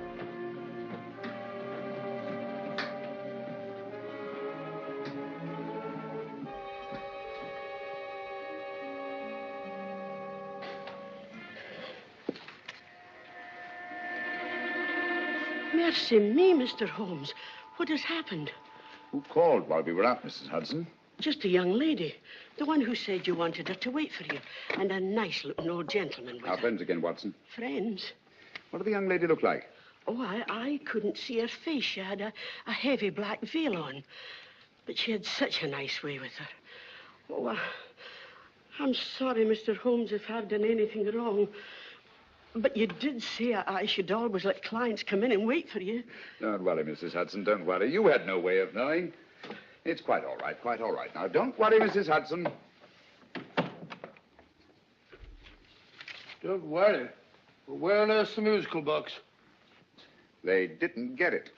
Mercy me, Mr. Holmes. What has happened? Who called while we were out, Mrs. Hudson? Just a young lady. The one who said you wanted her to wait for you. And a nice-looking old gentleman with Our her. friends again, Watson. Friends? What did the young lady look like? Oh, I couldn't see her face. She had a heavy black veil on. But she had such a nice way with her. Oh, I'm sorry, Mr. Holmes, if I've done anything wrong. But you did say I should always let clients come in and wait for you. Don't worry, Mrs. Hudson, don't worry. You had no way of knowing. It's quite all right, quite all right. Now, don't worry, Mrs. Hudson. Don't worry. Well, where on earth's the musical box? They didn't get it.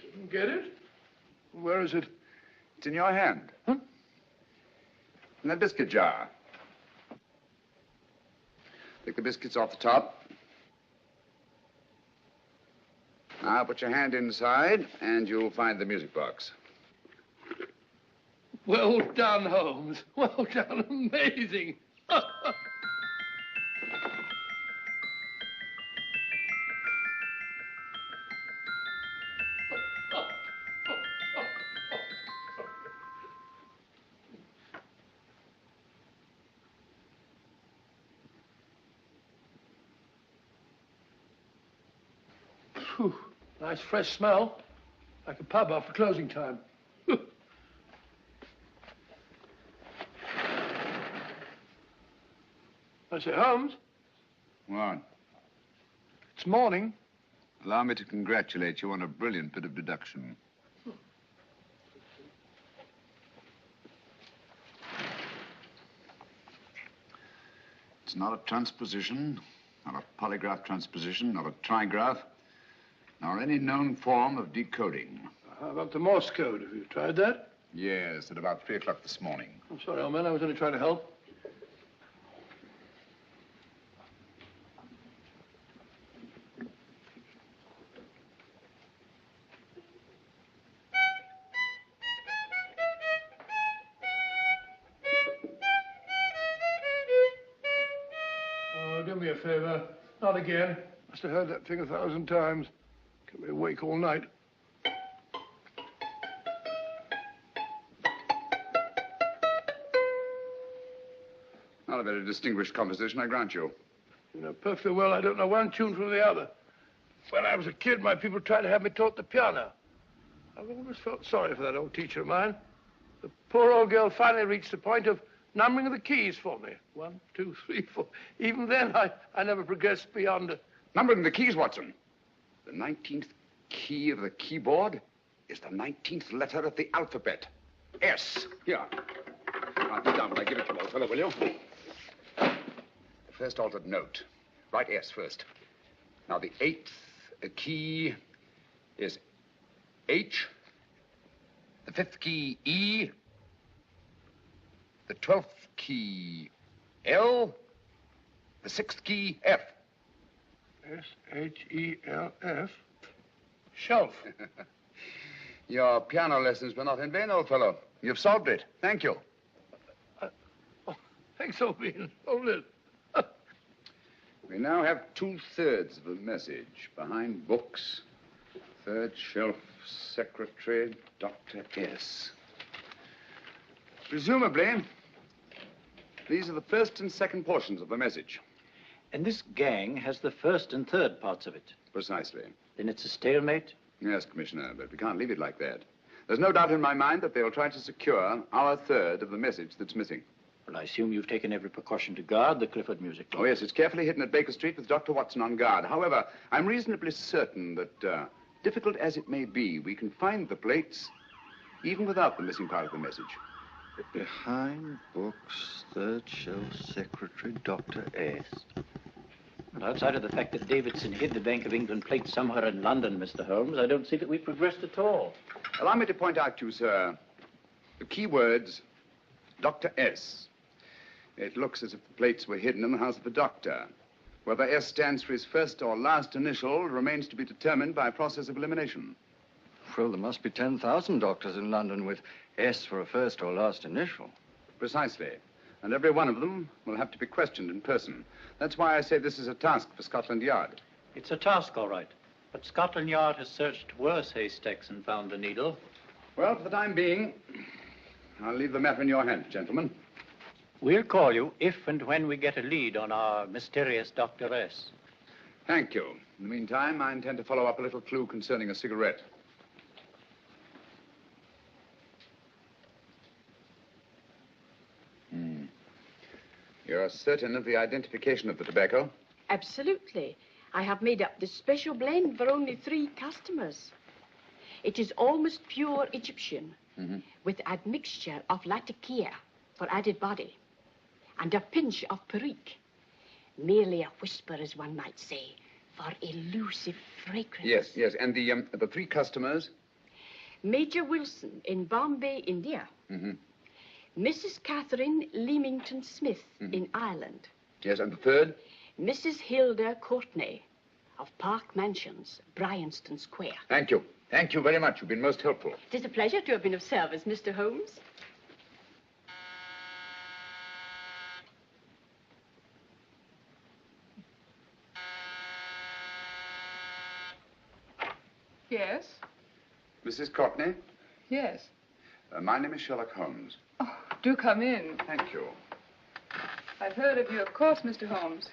Didn't get it? Where is it? It's in your hand. Huh? In that biscuit jar. Take the biscuits off the top. Now put your hand inside, and you'll find the music box. Well done, Holmes. Well done. Amazing. Phew. Nice fresh smell. Like a pub after closing time. I say, Holmes, What? it's morning. Allow me to congratulate you on a brilliant bit of deduction. It's not a transposition, not a polygraph transposition, not a trigraph, nor any known form of decoding. How about the Morse code? Have you tried that? Yes, at about 3 o'clock this morning. I'm sorry, old man. I was only trying to help. Oh, do me a favor. Not again. Must have heard that thing 1,000 times. Kept me awake all night. Not a very distinguished composition, I grant you. You know perfectly well I don't know one tune from the other. When I was a kid, my people tried to have me taught the piano. I've always felt sorry for that old teacher of mine. The poor old girl finally reached the point of numbering the keys for me. 1, 2, 3, 4. Even then, I never progressed beyond... Numbering the keys, Watson. The 19th key of the keyboard is the 19th letter of the alphabet. S. Here. Write it down when I give it to you, old fellow, will you? The first altered note. Write S first. Now, the 8th key is H. The 5th key, E. The 12th key, L. The 6th key, F. S-H-E-L-F. Shelf. Your piano lessons were not in vain, old fellow. You've solved it. Thank you. Thanks, old bean. Hold it. We now have 2/3 of the message. Behind books, third shelf, secretary, Dr. S. Presumably, these are the first and second portions of the message. And this gang has the first and third parts of it. Precisely. Then it's a stalemate? Yes, Commissioner, but we can't leave it like that. There's no doubt in my mind that they'll try to secure our third of the message that's missing. Well, I assume you've taken every precaution to guard the Clifford music box. Oh, yes, it's carefully hidden at Baker Street with Dr. Watson on guard. However, I'm reasonably certain that, difficult as it may be, we can find the plates even without the missing part of the message. Behind books, third shelf, secretary, Dr. S. Well, outside of the fact that Davidson hid the Bank of England plate somewhere in London, Mr. Holmes, I don't see that we've progressed at all. Allow me to point out to you, sir, the key words Dr. S. It looks as if the plates were hidden in the house of the doctor. Whether S stands for his first or last initial remains to be determined by a process of elimination. Well, there must be 10,000 doctors in London with S for a first or last initial. Precisely. And every one of them will have to be questioned in person. That's why I say this is a task for Scotland Yard. It's a task, all right. But Scotland Yard has searched worse haystacks and found a needle. Well, for the time being, I'll leave the matter in your hands, gentlemen. We'll call you if and when we get a lead on our mysterious Dr. S. Thank you. In the meantime, I intend to follow up a little clue concerning a cigarette. You're certain of the identification of the tobacco? Absolutely. I have made up this special blend for only 3 customers. It is almost pure Egyptian, with admixture of latakia for added body, and a pinch of perique. Merely a whisper, as one might say, for elusive fragrance. Yes, yes. And the 3 customers? Major Wilson in Bombay, India. Mrs. Catherine Leamington Smith in Ireland. Yes, and the 3rd? Mrs. Hilda Courtney of Park Mansions, Bryanston Square. Thank you. Thank you very much. You've been most helpful. It is a pleasure to have been of service, Mr. Holmes. Yes? Mrs. Courtney? Yes. My name is Sherlock Holmes. Oh, do come in. Thank you. I've heard of you, of course, Mr. Holmes.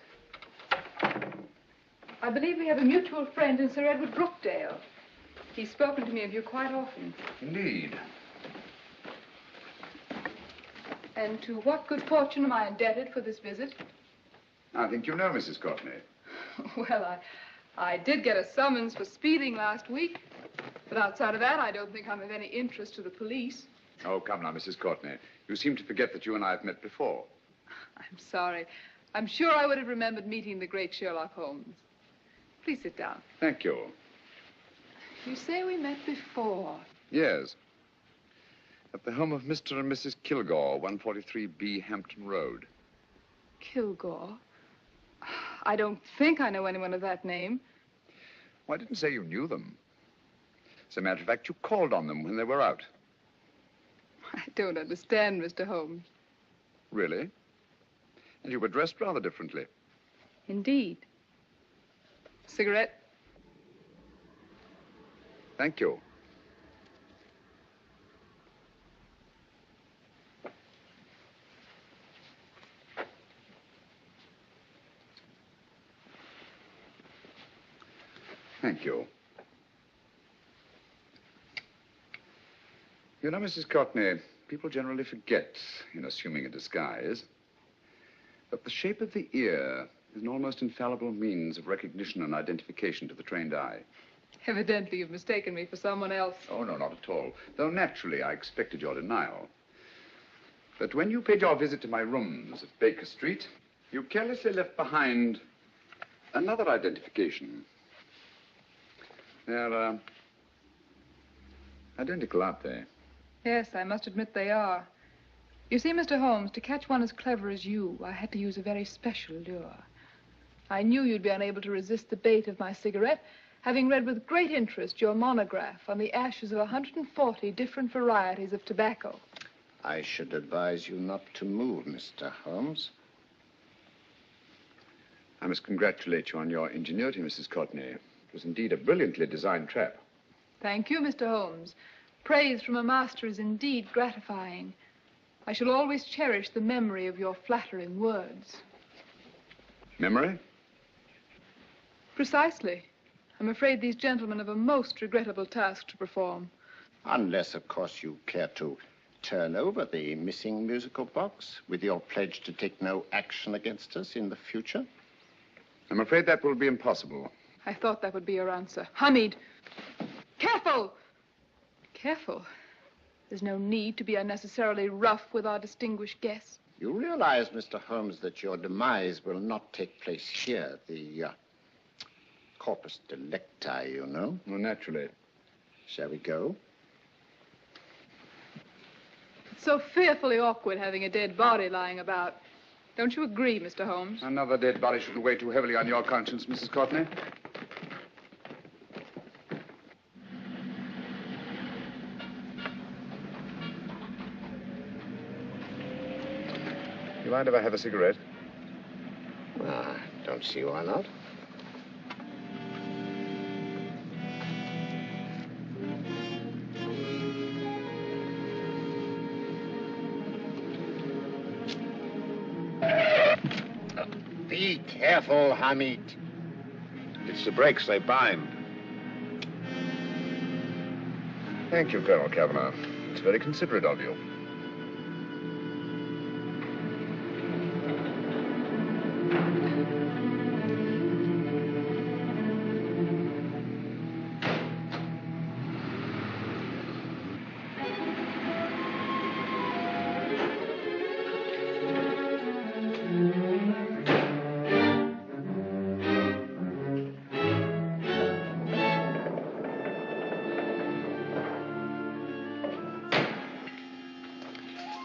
I believe we have a mutual friend in Sir Edward Brookdale. He's spoken to me of you quite often. Indeed. And to what good fortune am I indebted for this visit? I think you know Mrs. Courtney. Well, I did get a summons for speeding last week. But outside of that, I don't think I'm of any interest to the police. Oh, come now, Mrs. Courtney. You seem to forget that you and I have met before. I'm sorry. I'm sure I would have remembered meeting the great Sherlock Holmes. Please sit down. Thank you. You say we met before. Yes. At the home of Mr. and Mrs. Kilgore, 143B Hampton Road. Kilgore? I don't think I know anyone of that name. Well, I didn't say you knew them. As a matter of fact, you called on them when they were out. I don't understand, Mr. Holmes. Really? And you were dressed rather differently. Indeed. Cigarette? Thank you. Thank you. You know, Mrs. Courtney, people generally forget, in assuming a disguise, that the shape of the ear is an almost infallible means of recognition and identification to the trained eye. Evidently, you've mistaken me for someone else. Oh, no, not at all. Though naturally, I expected your denial. But when you paid your visit to my rooms at Baker Street, you carelessly left behind another identification. They're, identical, aren't they? Yes, I must admit they are. You see, Mr. Holmes, to catch one as clever as you, I had to use a very special lure. I knew you'd be unable to resist the bait of my cigarette, having read with great interest your monograph on the ashes of 140 different varieties of tobacco. I should advise you not to move, Mr. Holmes. I must congratulate you on your ingenuity, Mrs. Courtney. It was indeed a brilliantly designed trap. Thank you, Mr. Holmes. Praise from a master is indeed gratifying. I shall always cherish the memory of your flattering words. Memory? Precisely. I'm afraid these gentlemen have a most regrettable task to perform. Unless, of course, you care to turn over the missing musical box with your pledge to take no action against us in the future. I'm afraid that will be impossible. I thought that would be your answer. Hamid! Careful! Careful. There's no need to be unnecessarily rough with our distinguished guest. You realize, Mr. Holmes, that your demise will not take place here. The corpus delicti, you know. Well, naturally. Shall we go? So fearfully awkward having a dead body lying about. Don't you agree, Mr. Holmes? Another dead body shouldn't weigh too heavily on your conscience, Mrs. Courtney. You mind if I have a cigarette? Don't see why not. Be careful, Hamid. It's the brakes, they bind. Thank you, Colonel Kavanagh. It's very considerate of you.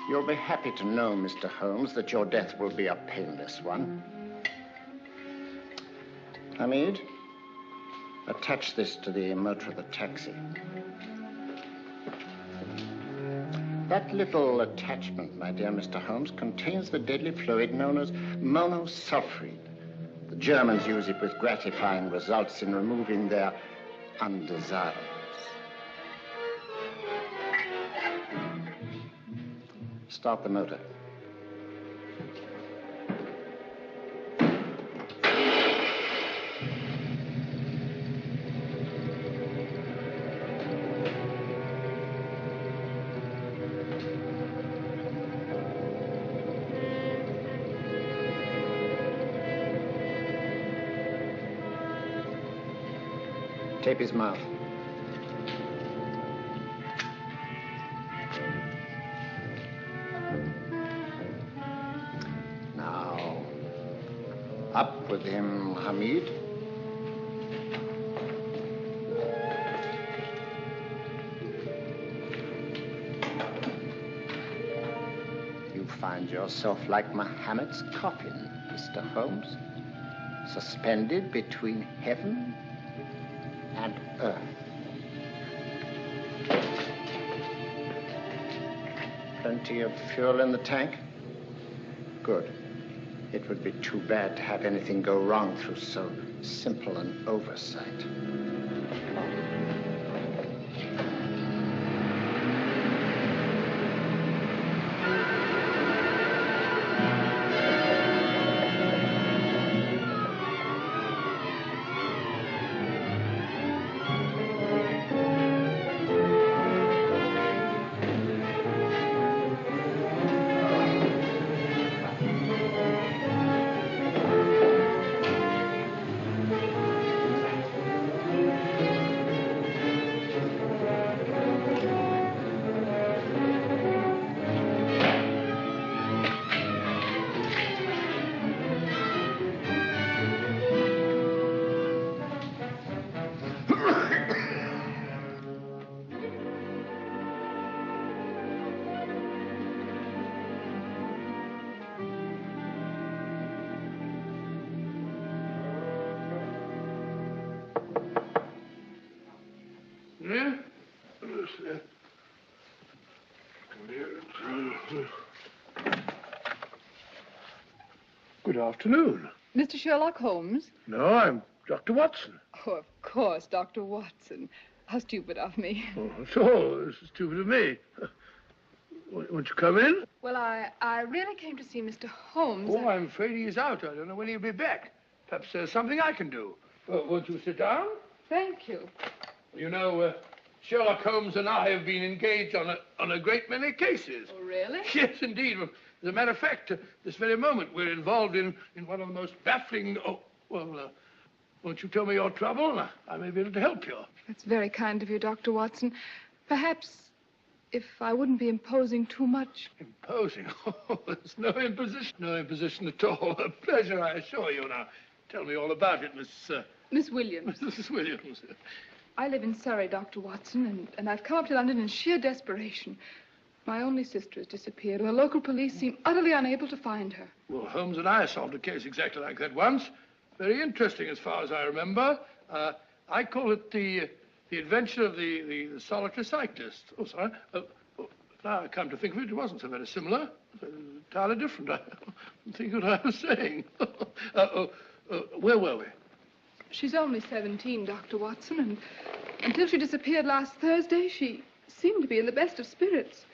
You'll be happy to know, Mr. Holmes, that your death will be a painless one. Hamid, attach this to the motor of the taxi. That little attachment, my dear Mr. Holmes, contains the deadly fluid known as monosulfide. The Germans use it with gratifying results in removing their undesirables. Start the motor. Tape his mouth. Now, up with him, Hamid. You find yourself like Muhammad's coffin, Mr. Holmes, suspended between heaven and earth. Plenty of fuel in the tank? Good. It would be too bad to have anything go wrong through so simple an oversight. Yeah? Good afternoon. Mr. Sherlock Holmes? No, I'm Dr. Watson. Oh, of course, Dr. Watson. How stupid of me. Oh, so this is stupid of me. Won't you come in? Well, I really came to see Mr. Holmes. Oh, I'm afraid he's out. I don't know when he'll be back. Perhaps there's something I can do. Won't you sit down? Thank you. You know, Sherlock Holmes and I have been engaged on a great many cases. Oh, really? Yes, indeed. As a matter of fact, this very moment, we're involved in one of the most baffling... Oh, well, won't you tell me your trouble? I may be able to help you. That's very kind of you, Dr. Watson. Perhaps if I wouldn't be imposing too much. Imposing? Oh, there's no imposition. No imposition at all. A pleasure, I assure you. Now, tell me all about it, Miss Williams. Mrs. Williams. I live in Surrey, Dr. Watson, and I've come up to London in sheer desperation. My only sister has disappeared, and the local police seem utterly unable to find her. Well, Holmes and I solved a case exactly like that once. Very interesting, as far as I remember. I call it the adventure of the solitary cyclist. Oh, sorry. Now I come to think of it, it wasn't so very similar. Entirely different. I don't think what I was saying. Where were we? She's only 17, Dr. Watson, and until she disappeared last Thursday, she seemed to be in the best of spirits.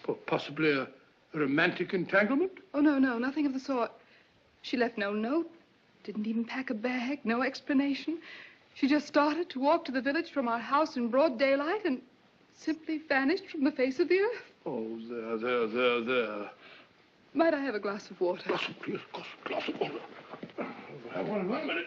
Well, possibly a romantic entanglement? Oh, no, nothing of the sort. She left no note, didn't even pack a bag, no explanation. She just started to walk to the village from our house in broad daylight and simply vanished from the face of the earth. Oh, there. Might I have a glass of water? Glass of water. Have one in 1 minute.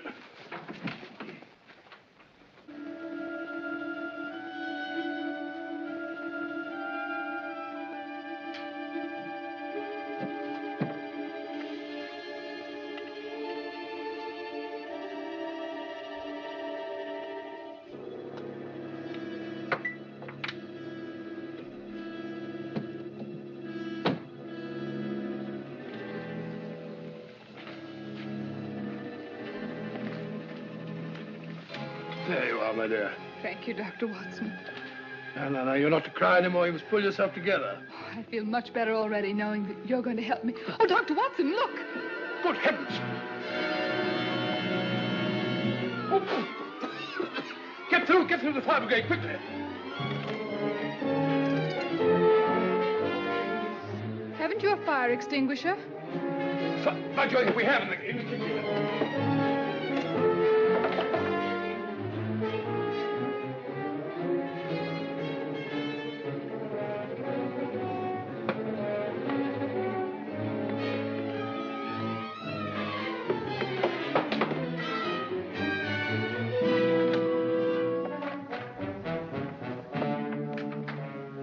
There you are, my dear. Thank you, Dr. Watson. No, you're not to cry anymore. You must pull yourself together. I feel much better already knowing that you're going to help me. Oh, Dr. Watson, look! Good heavens! Get through the fire brigade, quickly! Haven't you a fire extinguisher? By George, we have in the kitchen here.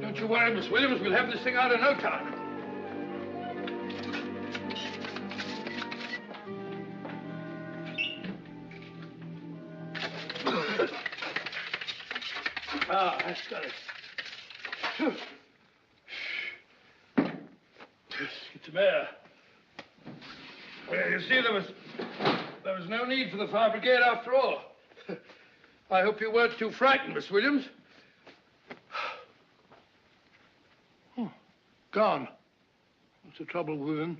Don't you worry, Miss Williams. We'll have this thing out in no time. That's got it. Get some air. Well, you see, there was no need for the fire brigade after all. I hope you weren't too frightened, Miss Williams. Oh, gone. That's the trouble with women.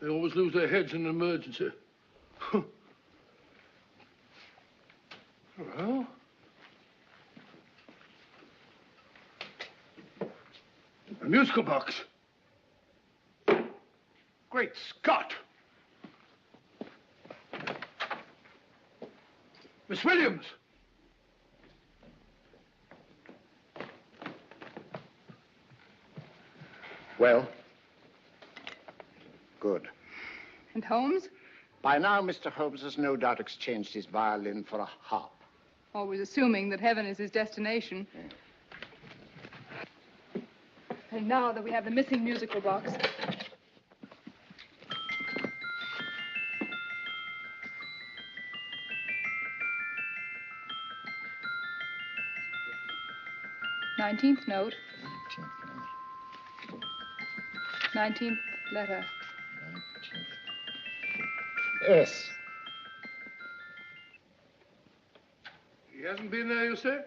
They always lose their heads in an emergency. Well... a musical box. Great Scott! Miss Williams! Well? Good. And Holmes? By now, Mr. Holmes has no doubt exchanged his violin for a harp. Always assuming that heaven is his destination. And now that we have the missing musical box. Nineteenth note. 19th letter. Yes. He hasn't been there, you say?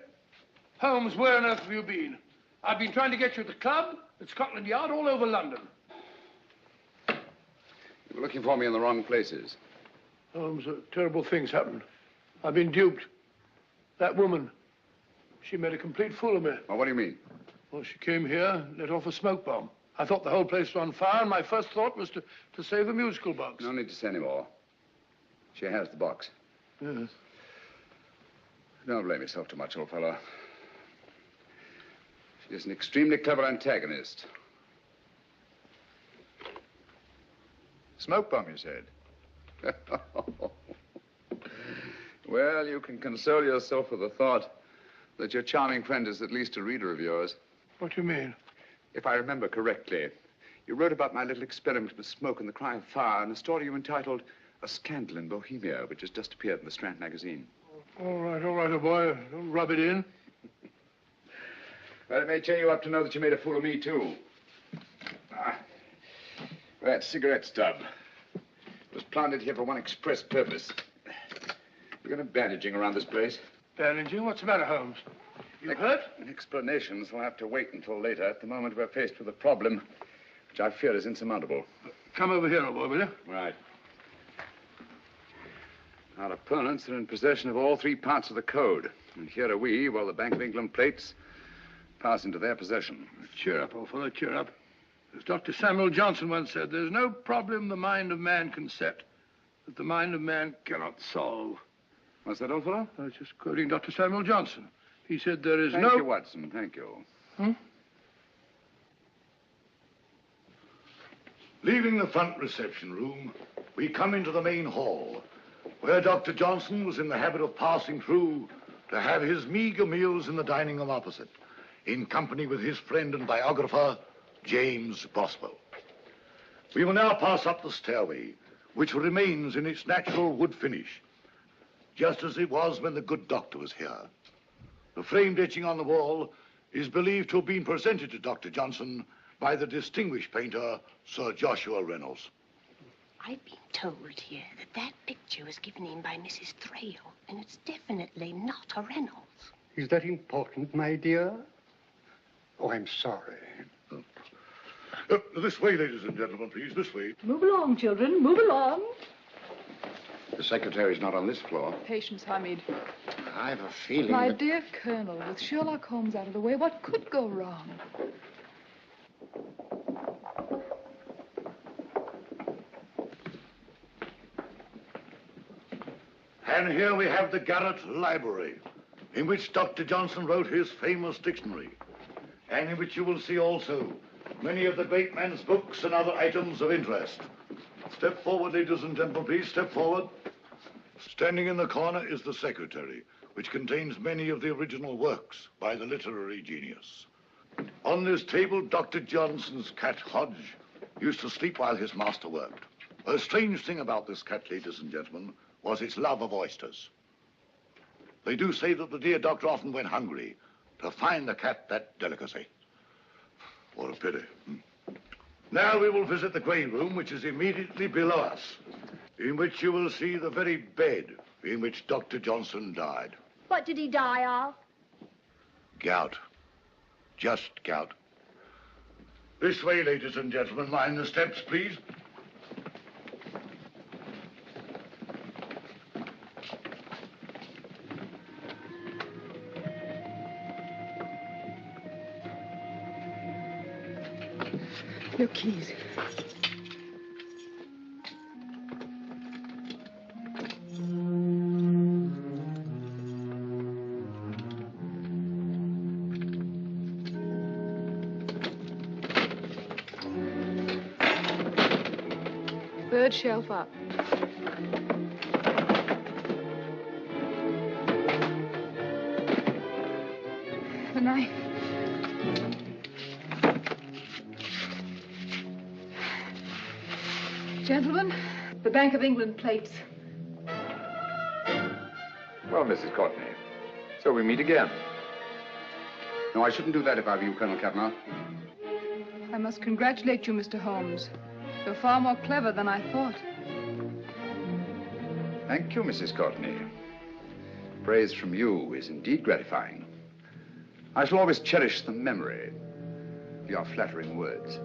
Holmes, where on earth have you been? I've been trying to get you at the club, at Scotland Yard, all over London. You were looking for me in the wrong places. Holmes, terrible things happened. I've been duped. That woman, she made a complete fool of me. Well, what do you mean? Well, she came here, let off a smoke bomb. I thought the whole place was on fire, and my first thought was to save the musical box. No need to say any more. She has the box. Yes. Don't blame yourself too much, old fellow. She's an extremely clever antagonist. Smoke bomb, you said? Well, you can console yourself with the thought that your charming friend is at least a reader of yours. What do you mean? If I remember correctly, you wrote about my little experiment with smoke and the cry of fire in a story you entitled A Scandal in Bohemia, which has just appeared in the Strand magazine. All right, old boy. Don't rub it in. Well, it may cheer you up to know that you made a fool of me, too. That cigarette stub was planted here for one express purpose. You're going to bandaging around this place. Bandaging? What's the matter, Holmes? You hurt? Explanations will have to wait until later. At the moment, we're faced with a problem which I fear is insurmountable. Come over here, old boy, will you? Right. Our opponents are in possession of all three parts of the code. And here are we, while the Bank of England plates pass into their possession. Cheer up, old fellow, cheer up. As Dr. Samuel Johnson once said, there's no problem the mind of man can set that the mind of man cannot solve. What's that, old fellow? I was just quoting Dr. Samuel Johnson. He said there is Thank you, Watson. Thank you. Leaving the front reception room, we come into the main hall, where Dr. Johnson was in the habit of passing through to have his meager meals in the dining room opposite, in company with his friend and biographer, James Boswell. We will now pass up the stairway, which remains in its natural wood finish, just as it was when the good doctor was here. The framed etching on the wall is believed to have been presented to Dr. Johnson by the distinguished painter, Sir Joshua Reynolds. I've been told here that picture was given in by Mrs. Thrale, and it's definitely not a Reynolds. Is that important, my dear? Oh, I'm sorry. This way, ladies and gentlemen, please, this way. Move along, children, move along. The secretary's not on this floor. Patience, Hamid. I have a feeling My that... dear Colonel, with Sherlock Holmes out of the way, what could go wrong? And here we have the Garrett Library, in which Dr. Johnson wrote his famous dictionary, and in which you will see also many of the great man's books and other items of interest. Step forward, ladies and gentlemen, please, step forward. Standing in the corner is the secretary, which contains many of the original works by the literary genius. On this table, Dr. Johnson's cat, Hodge, used to sleep while his master worked. A strange thing about this cat, ladies and gentlemen, was its love of oysters. They do say that the dear doctor often went hungry to find the cat that delicacy. What a pity. Now we will visit the grey room, which is immediately below us, in which you will see the very bed in which Dr. Johnson died. What did he die of? Gout. Just gout. This way, ladies and gentlemen. Mind the steps, please. Your keys. Third shelf up. The knife. Gentlemen, the Bank of England plates. Well, Mrs. Courtney, so we meet again. No, I shouldn't do that if I were you, Colonel Cavanaugh. I must congratulate you, Mr. Holmes. You're far more clever than I thought. Thank you, Mrs. Courtney. Praise from you is indeed gratifying. I shall always cherish the memory of your flattering words.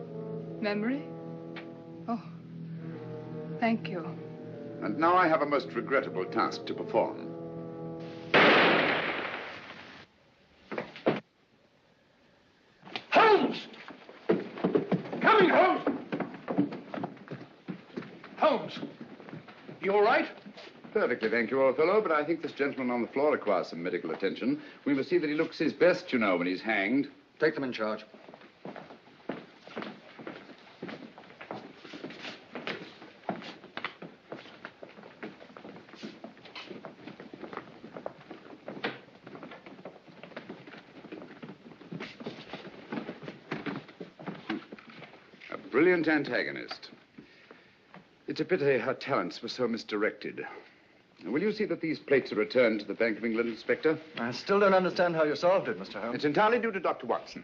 Memory? Oh, thank you. And now I have a most regrettable task to perform. Holmes! Coming, Holmes! Holmes, you all right? Perfectly, thank you, old fellow, but I think this gentleman on the floor requires some medical attention. We must see that he looks his best, you know, when he's hanged. Take them in charge. A brilliant antagonist. It's a pity her talents were so misdirected. Will you see that these plates are returned to the Bank of England, Inspector? I still don't understand how you solved it, Mr. Holmes. It's entirely due to Dr. Watson.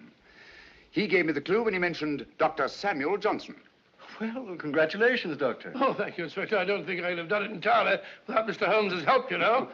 He gave me the clue when he mentioned Dr. Samuel Johnson. Well, congratulations, Doctor. Oh, thank you, Inspector. I don't think I'd have done it entirely without Mr. Holmes's help, you know.